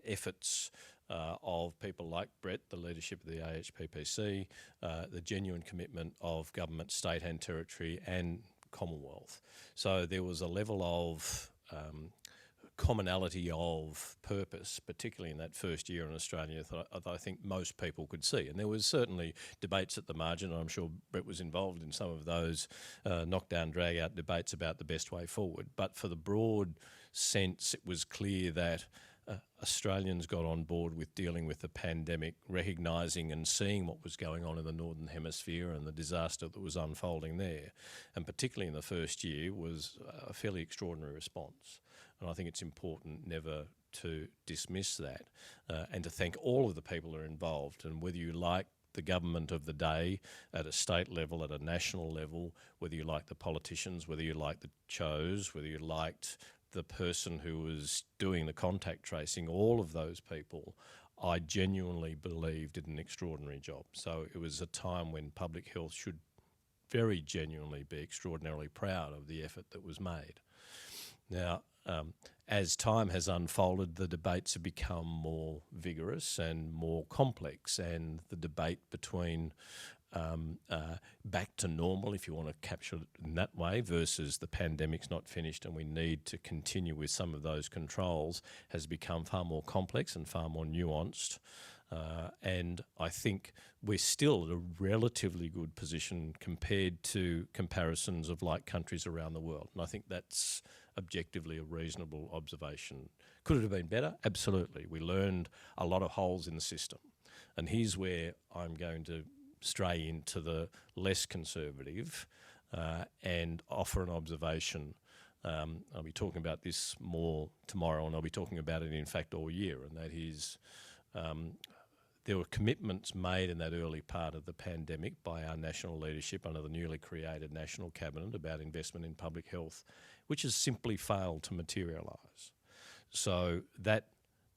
efforts of people like Brett, the leadership of the AHPPC, the genuine commitment of government, state and territory and Commonwealth. So there was a level of commonality of purpose, particularly in that first year in Australia, that I think most people could see. And there was certainly debates at the margin, and I'm sure Brett was involved in some of those knockdown, drag-out debates about the best way forward. But for the broad sense, it was clear that Australians got on board with dealing with the pandemic, recognising and seeing what was going on in the Northern Hemisphere and the disaster that was unfolding there. And particularly in the first year was a fairly extraordinary response. And I think it's important never to dismiss that and to thank all of the people who are involved. And whether you like the government of the day at a state level, at a national level, whether you like the politicians, whether you like the CHOs, whether you liked the person who was doing the contact tracing, all of those people, I genuinely believe did an extraordinary job. So it was a time when public health should very genuinely be extraordinarily proud of the effort that was made. Now, as time has unfolded, the debates have become more vigorous and more complex, and the debate between back to normal, if you want to capture it in that way, versus the pandemic's not finished and we need to continue with some of those controls, has become far more complex and far more nuanced. And I think we're still at a relatively good position compared to comparisons of like countries around the world. And I think that's objectively a reasonable observation. Could it have been better? Absolutely. We learned a lot of holes in the system. And here's where I'm going to stray into the less conservative and offer an observation. I'll be talking about this more tomorrow, and I'll be talking about it in fact all year, and that is there were commitments made in that early part of the pandemic by our national leadership under the newly created National Cabinet about investment in public health, which has simply failed to materialise. So that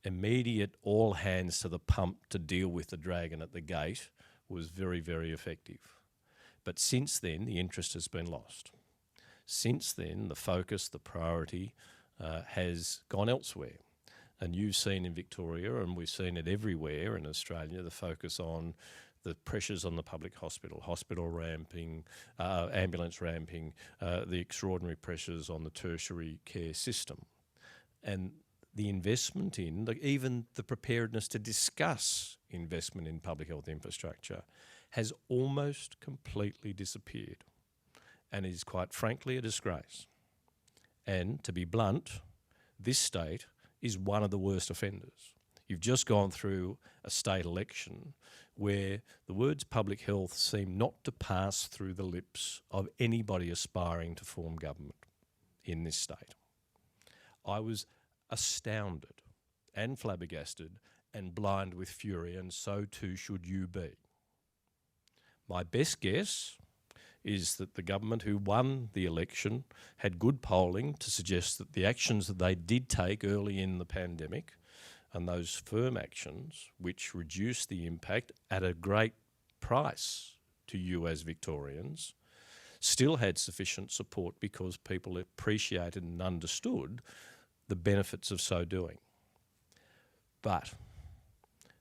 immediate all hands to the pump to deal with the dragon at the gate was very, very effective. But since then, the interest has been lost. Since then, the focus, the priority has gone elsewhere. And you've seen in Victoria, and we've seen it everywhere in Australia, the focus on the pressures on the public hospital ramping, ambulance ramping, the extraordinary pressures on the tertiary care system. And the investment in, even the preparedness to discuss investment in public health infrastructure has almost completely disappeared and is quite frankly a disgrace. And to be blunt, this state is one of the worst offenders. You've just gone through a state election where the words public health seem not to pass through the lips of anybody aspiring to form government in this state. I was astounded and flabbergasted and blind with fury, and so too should you be. My best guess is that the government who won the election had good polling to suggest that the actions that they did take early in the pandemic, and those firm actions which reduced the impact at a great price to you as Victorians, still had sufficient support because people appreciated and understood the benefits of so doing. But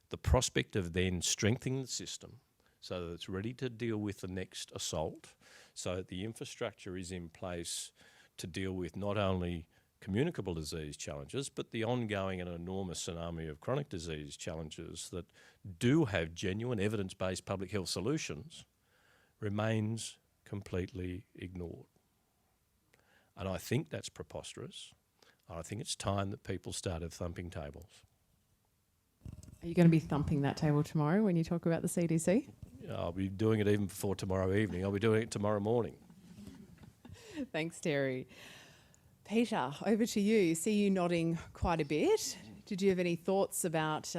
the prospect of then strengthening the system so that it's ready to deal with the next assault, so that the infrastructure is in place to deal with not only communicable disease challenges, but the ongoing and enormous tsunami of chronic disease challenges that do have genuine evidence-based public health solutions, remains completely ignored. And I think that's preposterous. I think it's time that people started thumping tables. Are you going to be thumping that table tomorrow when you talk about the CDC? I'll be doing it even before tomorrow evening. I'll be doing it tomorrow morning. Thanks, Terry. Peter, over to you. See you nodding quite a bit. Did you have any thoughts about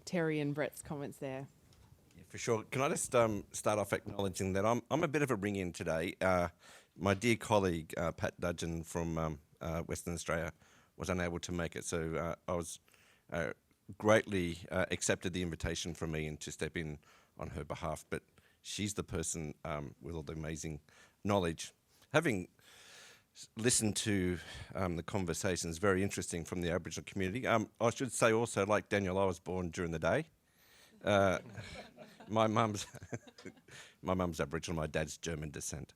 Terry and Brett's comments there? Yeah, for sure. Can I just start off acknowledging that I'm a bit of a ring-in today. My dear colleague, Pat Dudgeon from Western Australia, was unable to make it, so I was greatly accepted the invitation from me and to step in on her behalf, but she's the person with all the amazing knowledge. Having listened to the conversations, very interesting from the Aboriginal community. I should say also, like Daniel, I was born during the day. My mum's Aboriginal, my dad's German descent,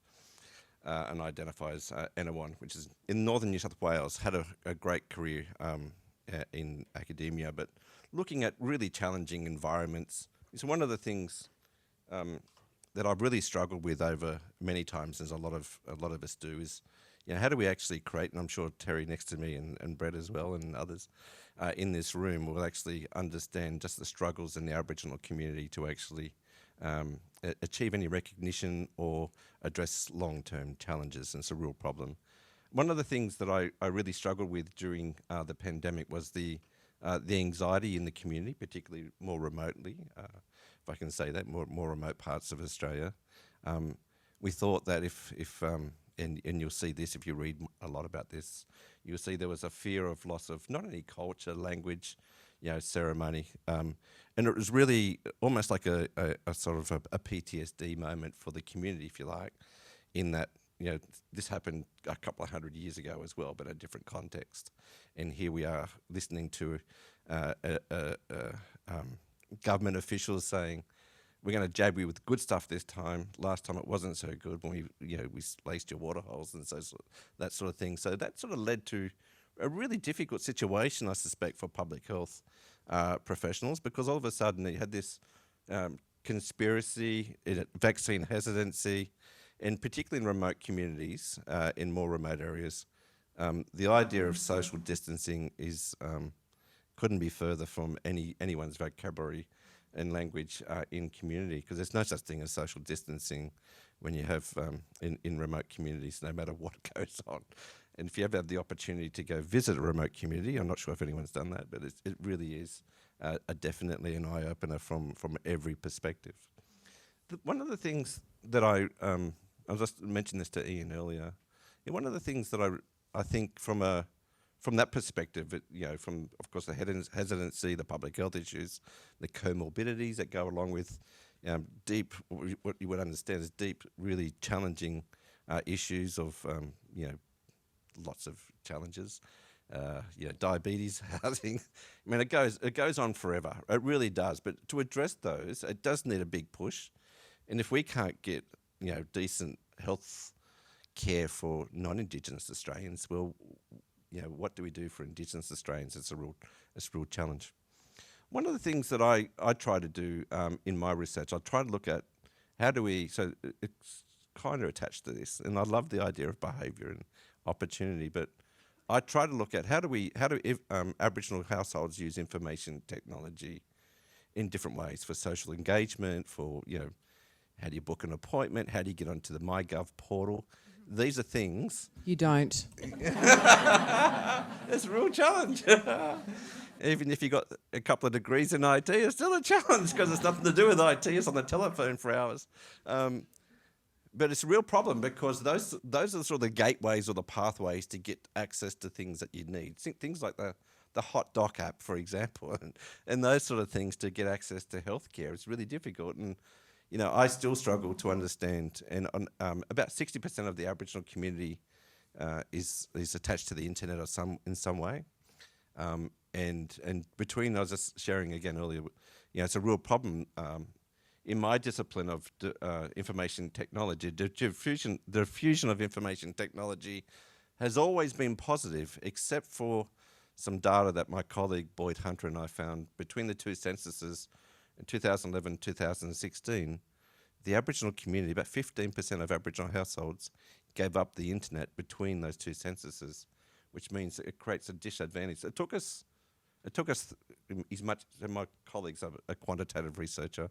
and I identify as Anawan, which is in northern New South Wales. Had a great career in academia, but looking at really challenging environments. It's one of the things that I've really struggled with over many times, as a lot of us do, is how do we actually create, and I'm sure Terry next to me and Brett as well and others in this room will actually understand just the struggles in the Aboriginal community to actually achieve any recognition or address long-term challenges, and it's a real problem. One of the things that I really struggled with during the pandemic was the anxiety in the community, particularly more remotely, if I can say that, more remote parts of Australia. We thought that if and you'll see this if you read a lot about this, you'll see there was a fear of loss of not only culture, language, ceremony, and it was really almost like a sort of a PTSD moment for the community, if you like, in that this happened a couple of 100 years ago as well, but a different context. And here we are listening to government officials saying, we're going to jab you with good stuff this time. Last time it wasn't so good when we laced your water holes and that sort of thing. So that sort of led to a really difficult situation, I suspect, for public health professionals, because all of a sudden you had this conspiracy, vaccine hesitancy, and particularly in remote communities, in more remote areas, the idea of social distancing couldn't be further from anyone's vocabulary and language in community, because there's no such thing as social distancing when you have in remote communities, no matter what goes on. And if you ever have the opportunity to go visit a remote community, I'm not sure if anyone's done that, but it really is definitely an eye-opener from every perspective. One of the things that I just mentioned this to Ian earlier, one of the things that I think from that perspective, from, of course, the hesitancy, the public health issues, the comorbidities that go along with deep, what you would understand as deep, really challenging issues of, lots of challenges, diabetes, housing. I mean, it goes on forever. It really does. But to address those, it does need a big push. And if we can't get, decent health care for non-Indigenous Australians, well, what do we do for Indigenous Australians? It's a real challenge. One of the things that I try to do in my research, I try to look at how do we, so it's kind of attached to this, and I love the idea of behaviour and opportunity, but I try to look at how do Aboriginal households use information technology in different ways for social engagement, for, how do you book an appointment, how do you get onto the MyGov portal? These are things... You don't. It's a real challenge. Even if you got a couple of degrees in IT, it's still a challenge because it's nothing to do with IT. It's on the telephone for hours. But it's a real problem because those are sort of the gateways or the pathways to get access to things that you need. Things like the Hot Doc app, for example, and those sort of things to get access to healthcare. It's really difficult, and I still struggle to understand. And about 60% of the Aboriginal community is attached to the internet or in some way. And between, I was just sharing again earlier, it's a real problem. In my discipline of information technology, the diffusion of information technology has always been positive, except for some data that my colleague Boyd Hunter and I found between the two censuses in 2011 and 2016. The Aboriginal community, about 15% of Aboriginal households, gave up the internet between those two censuses, which means it creates a disadvantage. It took us as much, and my colleague's a quantitative researcher,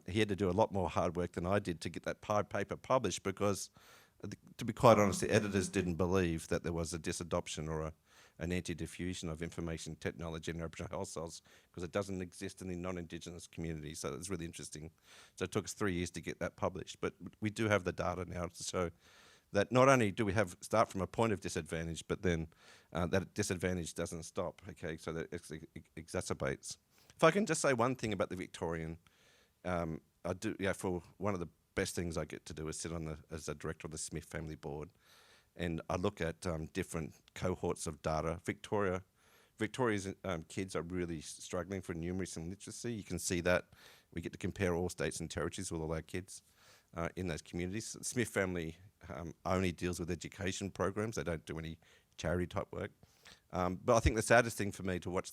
he had to do a lot more hard work than I did to get that paper published because, to be quite honest, the editors didn't believe that there was a disadoption or an anti-diffusion of information technology in Aboriginal households because it doesn't exist in the non-Indigenous communities. So it's really interesting. So it took us 3 years to get that published, but we do have the data now to show that not only do we start from a point of disadvantage, but then that disadvantage doesn't stop, okay, so that it exacerbates. If I can just say one thing about the Victorian, I do, for one of the best things I get to do is sit as a director of the Smith Family Board, and I look at different cohorts of data. Victoria's kids are really struggling for numeracy and literacy. You can see that. We get to compare all states and territories with all our kids in those communities. Smith Family only deals with education programs. They don't do any charity type work. But I think the saddest thing for me to look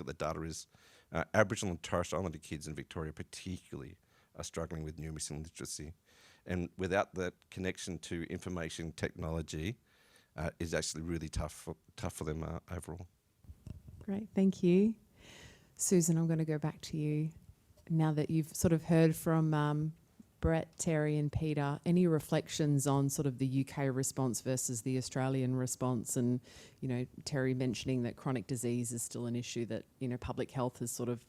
at the data is Aboriginal and Torres Strait Islander kids in Victoria particularly are struggling with numeracy and literacy. And without that connection to information technology is actually really tough for them overall. Great, thank you. Susan, I'm going to go back to you. Now that you've sort of heard from Brett, Terry and Peter, any reflections on sort of the UK response versus the Australian response? And, Terry mentioning that chronic disease is still an issue that, public health has sort of,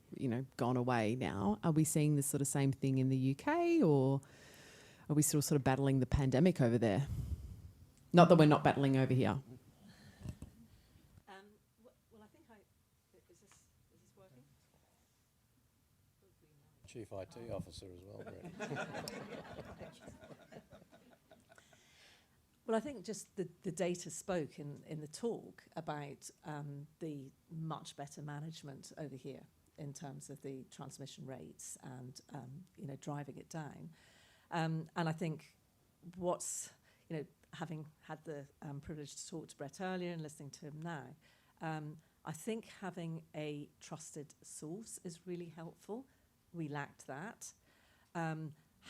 gone away now. Are we seeing this sort of same thing in the UK, or are we still sort of battling the pandemic over there? Not that we're not battling over here. Well, I think is this working? Chief IT officer as well, Brett. Well, I think just the data spoke in the talk about the much better management over here in terms of the transmission rates and driving it down. And I think having had the privilege to talk to Brett earlier and listening to him now, I think having a trusted source is really helpful. We lacked that.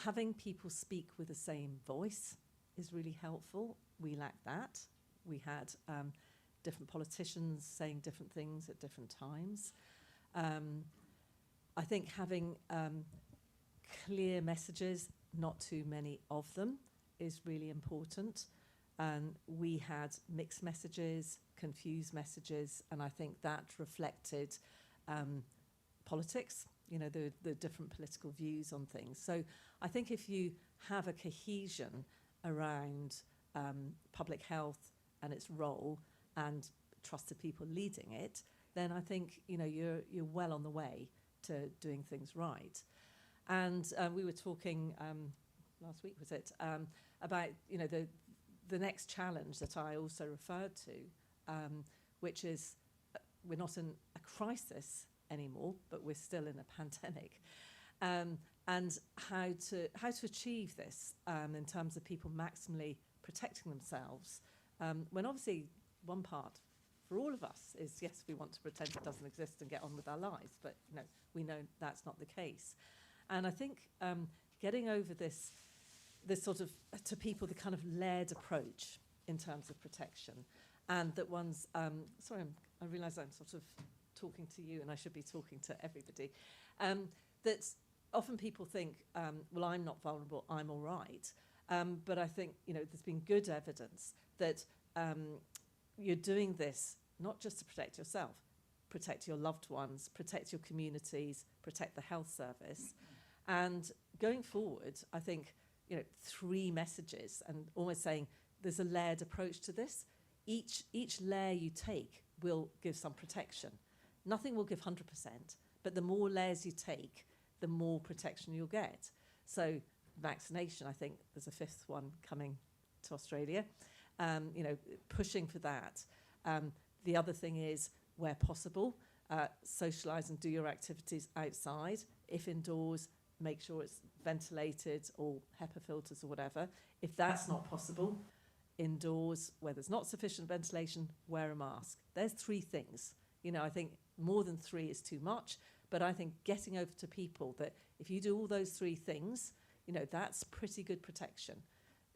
Having people speak with the same voice is really helpful. We lacked that. We had different politicians saying different things at different times. I think having clear messages, not too many of them, is really important. We had mixed messages, confused messages, and I think that reflected politics, the different political views on things. So I think if you have a cohesion around public health and its role and trusted people leading it, then I think you're well on the way to doing things right. And we were talking last week, was it, about the next challenge that I also referred to, which is we're not in a crisis anymore, but we're still in a pandemic, and how to achieve this in terms of people maximally protecting themselves. When obviously one part for all of us is, yes, we want to pretend it doesn't exist and get on with our lives, but we know that's not the case. And I think getting over this sort of, to people, the kind of layered approach in terms of protection, and that one's, sorry, I realise I'm sort of talking to you and I should be talking to everybody, that often people think, well, I'm not vulnerable, I'm all right. But I think, there's been good evidence that you're doing this not just to protect yourself, protect your loved ones, protect your communities, protect the health service. And going forward, I think, 3 messages and almost saying there's a layered approach to this. Each layer you take will give some protection. Nothing will give 100%, but the more layers you take, the more protection you'll get. So vaccination, I think there's a 5th one coming to Australia, pushing for that. The other thing is, where possible, socialise and do your activities outside. If indoors, make sure it's ventilated or HEPA filters or whatever. If that's not possible, indoors, where there's not sufficient ventilation, wear a mask. There's 3 things. I think more than 3 is too much, but I think getting over to people that if you do all those 3 things, that's pretty good protection.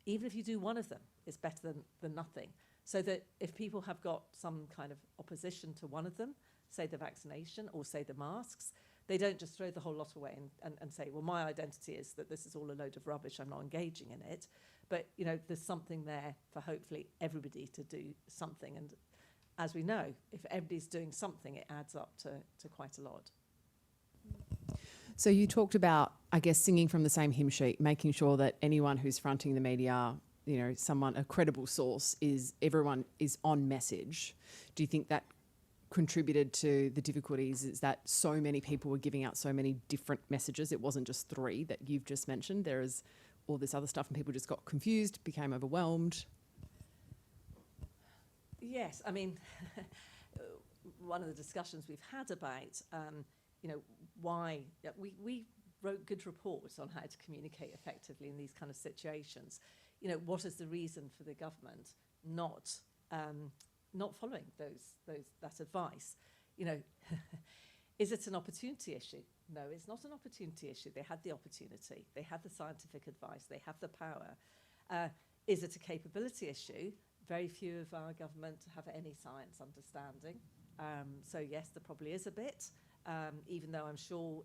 Even if you do one of them, it's better than nothing. So that if people have got some kind of opposition to one of them, say the vaccination or say the masks, they don't just throw the whole lot away and say, well, my identity is that this is all a load of rubbish, I'm not engaging in it. But, there's something there for hopefully everybody to do something. And as we know, if everybody's doing something, it adds up to quite a lot. So you talked about, I guess, singing from the same hymn sheet, making sure that anyone who's fronting the media, a credible source, everyone is on message. Do you think that contributed to the difficulties, is that so many people were giving out so many different messages? It wasn't just 3 that you've just mentioned. There is all this other stuff and people just got confused, became overwhelmed. Yes, I mean, one of the discussions we've had about, why we wrote good reports on how to communicate effectively in these kind of situations. What is the reason for the government not following that advice? Is it an opportunity issue? No, it's not an opportunity issue. They had the opportunity. They had the scientific advice. They have the power. Is it a capability issue? Very few of our government have any science understanding. So yes, there probably is a bit, even though I'm sure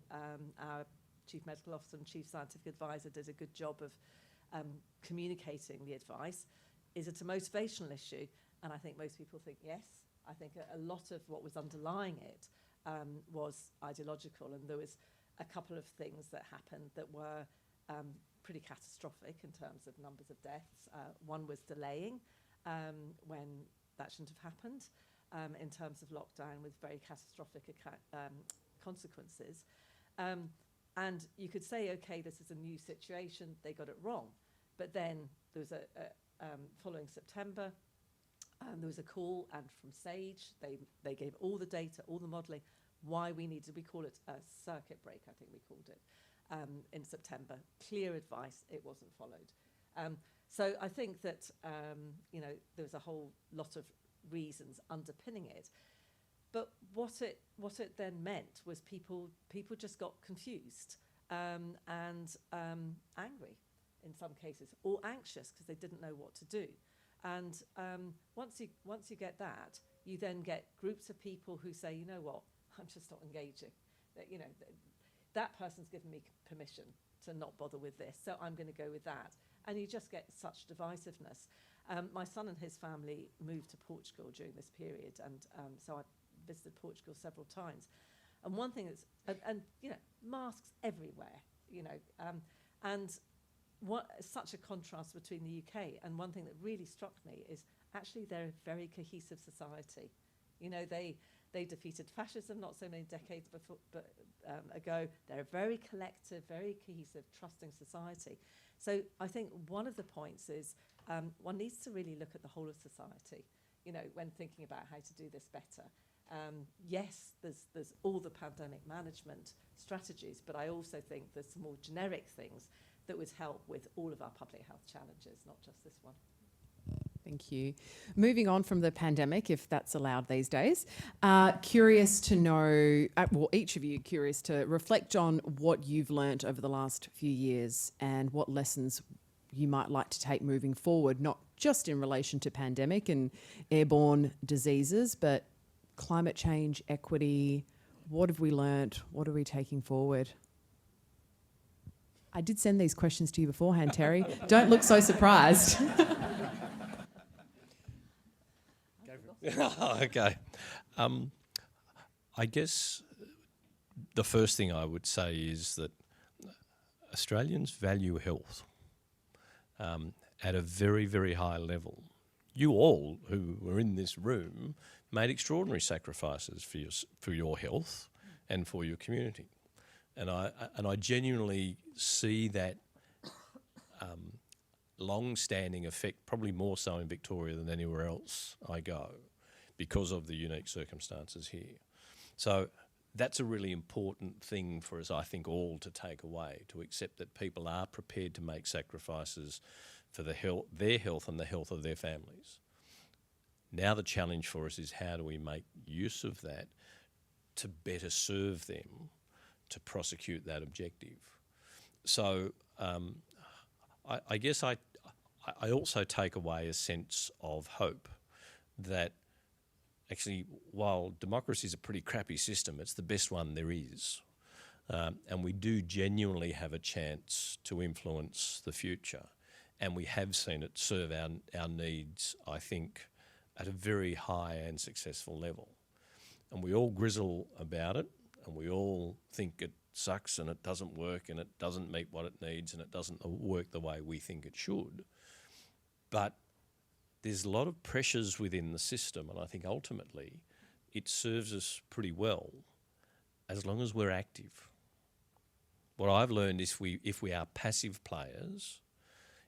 our Chief Medical Officer and Chief Scientific Advisor did a good job of communicating the advice. Is it a motivational issue? And I think most people think yes. I think a lot of what was underlying it was ideological, and there was a couple of things that happened that were pretty catastrophic in terms of numbers of deaths. One was delaying when that shouldn't have happened in terms of lockdown, with very catastrophic consequences. And you could say, okay, this is a new situation, they got it wrong. But then there was following September, there was a call, and from SAGE, they gave all the data, all the modelling, why we needed, we call it a circuit break, I think we called it, in September. Clear advice, it wasn't followed. So I think that, there was a whole lot of reasons underpinning it. But what it then meant was people just got confused and angry in some cases, or anxious because they didn't know what to do. And once you get that, you then get groups of people who say, you know what, I'm just not engaging. That person's given me permission to not bother with this, so I'm going to go with that. And you just get such divisiveness. My son and his family moved to Portugal during this period, and so I visited Portugal several times. And one thing that's, and masks everywhere, and such a contrast between the UK. And one thing that really struck me is actually they're a very cohesive society. They defeated fascism not so many decades ago. They're a very collective, very cohesive, trusting society. So I think one of the points is one needs to really look at the whole of society, when thinking about how to do this better. Yes, there's all the pandemic management strategies, but I also think there's some more generic things that would help with all of our public health challenges, not just this one. Thank you. Moving on from the pandemic, if that's allowed these days, curious to know, each of you curious to reflect on what you've learnt over the last few years and what lessons you might like to take moving forward, not just in relation to pandemic and airborne diseases, but climate change, equity. What have we learnt? What are we taking forward? I did send these questions to you beforehand, Terry. Don't look so surprised. Okay. I guess the first thing I would say is that Australians value health. at a very, very high level. You all who were in this room made extraordinary sacrifices for your health and for your community. And I genuinely see that long-standing effect, probably more so in Victoria than anywhere else I go, because of the unique circumstances here. So that's a really important thing for us, I think, all to take away, to accept that people are prepared to make sacrifices for their health and the health of their families. Now the challenge for us is how do we make use of that to better serve them, to prosecute that objective. So I guess I also take away a sense of hope that actually, while democracy is a pretty crappy system, it's the best one there is. And we do genuinely have a chance to influence the future. And we have seen it serve our needs, I think, at a very high and successful level. And we all grizzle about it, and we all think it sucks and it doesn't work and it doesn't meet what it needs and it doesn't work the way we think it should. But there's a lot of pressures within the system, and I think ultimately it serves us pretty well as long as we're active. What I've learned is if we are passive players,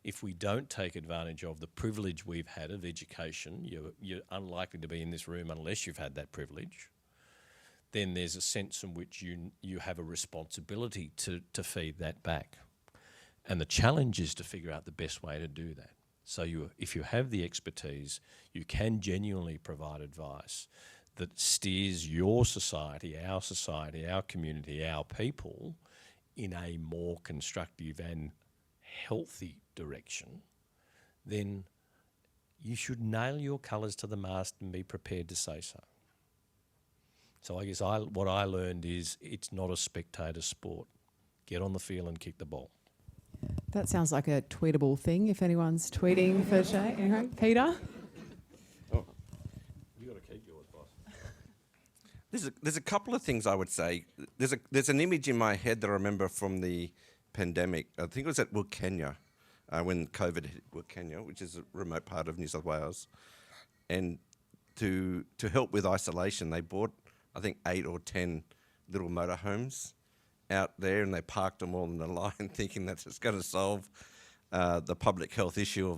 if we don't take advantage of the privilege we've had of education, you're unlikely to be in this room unless you've had that privilege, then there's a sense in which you have a responsibility to feed that back. And the challenge is to figure out the best way to do that. So if you have the expertise, you can genuinely provide advice that steers your society, our community, our people in a more constructive and healthy direction, then you should nail your colours to the mast and be prepared to say so. So I guess what I learned is it's not a spectator sport. Get on the field and kick the ball. That sounds like a tweetable thing if anyone's tweeting for Jay. Okay. Peter? You got to keep yours, boss. There's a couple of things I would say. There's an image in my head that I remember from the pandemic. I think it was at Wilkenya, when COVID hit Wilkenya, which is a remote part of New South Wales. And to help with isolation, they bought, I think, 8 or 10 little motorhomes out there, and they parked them all in a line, thinking that it's going to solve the public health issue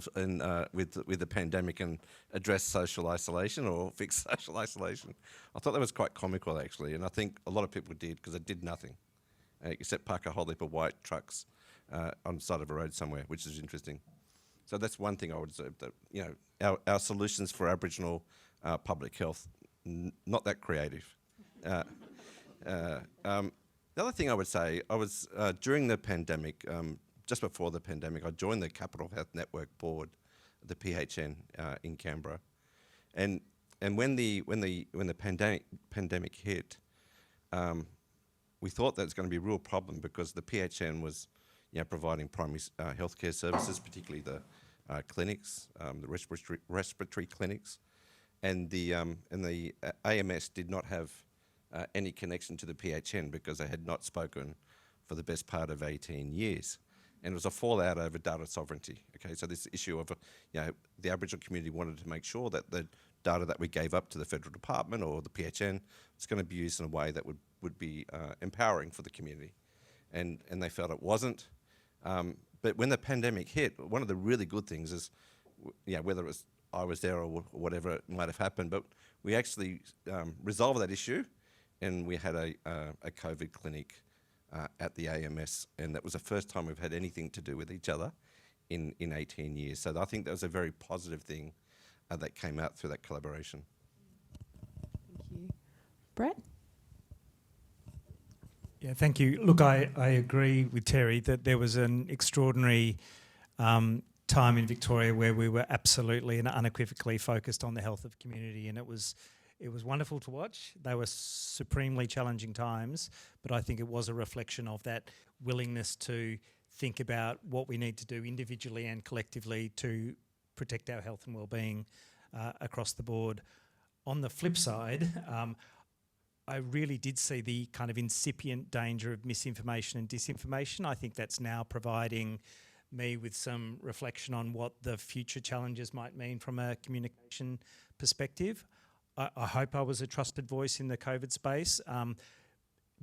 with the pandemic and address social isolation or fix social isolation. I thought that was quite comical, actually, and I think a lot of people did, because it did nothing except park a whole heap of white trucks on the side of a road somewhere, which is interesting. So that's one thing I would observe, that our solutions for Aboriginal public health, not that creative. The other thing I would say, I was during the pandemic, just before the pandemic, I joined the Capital Health Network board, the PHN in Canberra, and when the pandemic hit, we thought that was going to be a real problem, because the PHN was, providing primary healthcare services, particularly the clinics, the respiratory clinics, and the AMS did not have any connection to the PHN because they had not spoken for the best part of 18 years. And it was a fallout over data sovereignty. Okay, so this issue of, the Aboriginal community wanted to make sure that the data that we gave up to the federal department or the PHN was going to be used in a way that would be empowering for the community. And they felt it wasn't. But when the pandemic hit, one of the really good things is, whether it was I was there or whatever might have happened, but we actually resolved that issue, and we had a COVID clinic at the AMS, and that was the first time we've had anything to do with each other in 18 years. So I think that was a very positive thing that came out through that collaboration. Thank you. Brett? Yeah, thank you. Look, I agree with Terry that there was an extraordinary time in Victoria where we were absolutely and unequivocally focused on the health of the community, and it was wonderful to watch. They were supremely challenging times, but I think it was a reflection of that willingness to think about what we need to do individually and collectively to protect our health and well-being across the board. On the flip side, I really did see the kind of incipient danger of misinformation and disinformation. I think that's now providing me with some reflection on what the future challenges might mean from a communication perspective. I hope I was a trusted voice in the COVID space,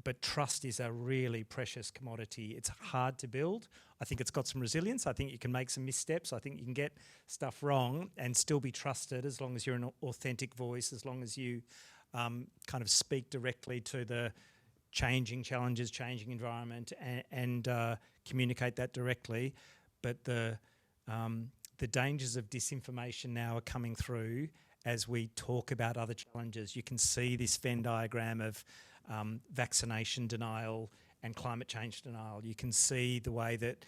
but trust is a really precious commodity. It's hard to build. I think it's got some resilience. I think you can make some missteps. I think you can get stuff wrong and still be trusted as long as you're an authentic voice, as long as you kind of speak directly to the changing challenges, changing environment, and communicate that directly. But the dangers of disinformation now are coming through as we talk about other challenges. You can see this Venn diagram of vaccination denial and climate change denial. You can see the way that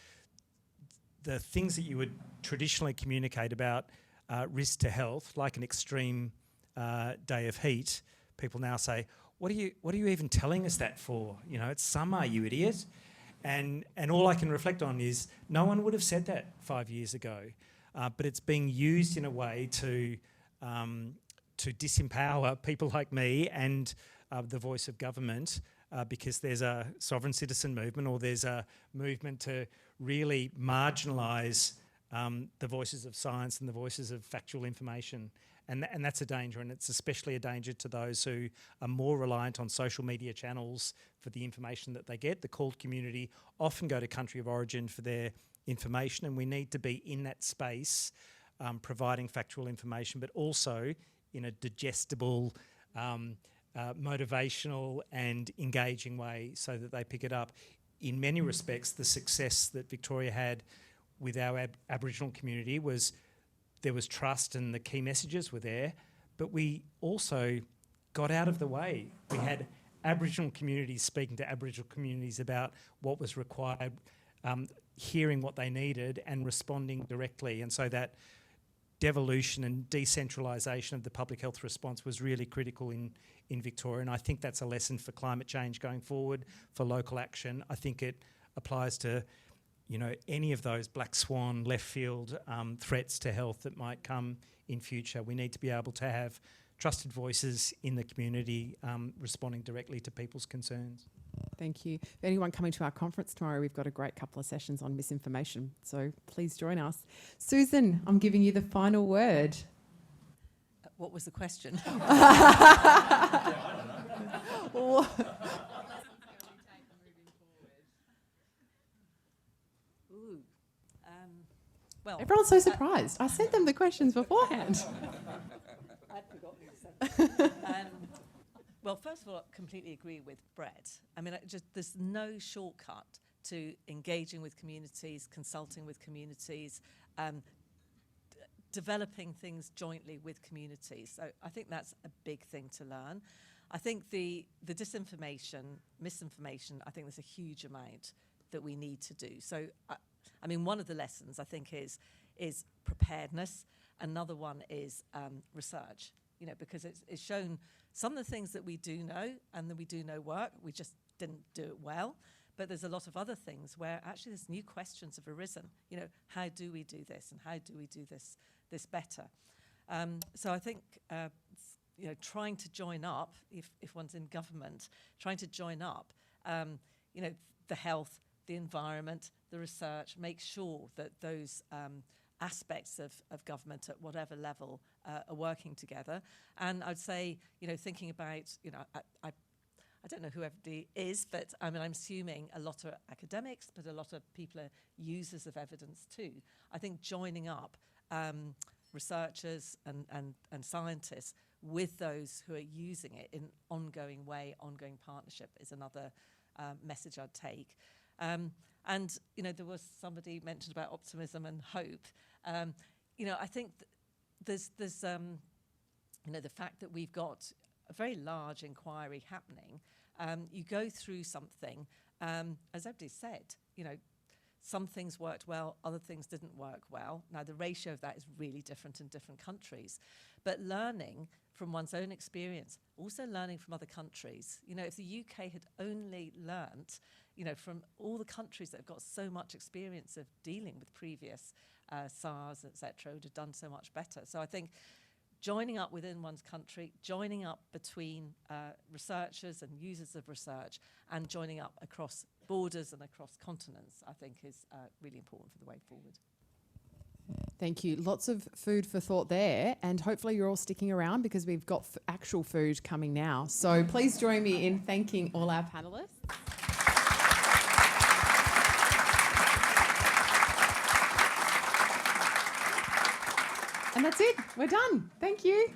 the things that you would traditionally communicate about risk to health, like an extreme day of heat, people now say, what are you even telling us that for? You know, it's summer, you idiot. And all I can reflect on is no one would have said that 5 years ago, but it's being used in a way to disempower people like me and the voice of government, because there's a sovereign citizen movement, or there's a movement to really marginalise the voices of science and the voices of factual information. And that's a danger, and it's especially a danger to those who are more reliant on social media channels for the information that they get. The called community often go to country of origin for their information, and we need to be in that space providing factual information, but also in a digestible, motivational and engaging way so that they pick it up. In many respects, the success that Victoria had with our Aboriginal community was there was trust and the key messages were there, but we also got out of the way. We had Aboriginal communities speaking to Aboriginal communities about what was required, hearing what they needed and responding directly. And so that devolution and decentralisation of the public health response was really critical in Victoria, and I think that's a lesson for climate change going forward, for local action. I think it applies to, you know, any of those black swan left field threats to health that might come in future. We need to be able to have trusted voices in the community responding directly to people's concerns. Thank you. For anyone coming to our conference tomorrow, we've got a great couple of sessions on misinformation, so please join us. Susan, I'm giving you the final word. What was the question? Well, Everyone's so surprised. I sent them the questions beforehand. I'd forgotten. Well, first of all, I completely agree with Brett. I mean, there's no shortcut to engaging with communities, consulting with communities, developing things jointly with communities. So I think that's a big thing to learn. I think the disinformation, misinformation, I think there's a huge amount that we need to do. So, I mean, one of the lessons I think is preparedness. Another one is research, you know, because it's shown some of the things that we do know and that we do know work, we just didn't do it well. But there's a lot of other things where actually there's new questions have arisen. You know, how do we do this and how do we do this better? So I think, you know, trying to join up, if one's in government, trying to join up, you know, the health, the environment, the research, make sure that those aspects of government at whatever level are working together. And I'd say, you know, thinking about, you know, I don't know who everybody is, but I mean, I'm assuming a lot of academics, but a lot of people are users of evidence too. I think joining up researchers and scientists with those who are using it in ongoing way, ongoing partnership is another message I'd take. And, you know, there was somebody mentioned about optimism and hope. You know, I think there's you know, the fact that we've got a very large inquiry happening. You go through something, as everybody said, you know, some things worked well, other things didn't work well. Now, the ratio of that is really different in different countries. But learning from one's own experience, also learning from other countries. You know, if the UK had only learnt, you know, from all the countries that have got so much experience of dealing with previous SARS, etc., would have done so much better. So I think joining up within one's country, joining up between researchers and users of research, and joining up across borders and across continents, I think is really important for the way forward. Thank you. Lots of food for thought there, and hopefully you're all sticking around because we've got actual food coming now. So please join me in thanking all our panellists. And that's it. We're done. Thank you.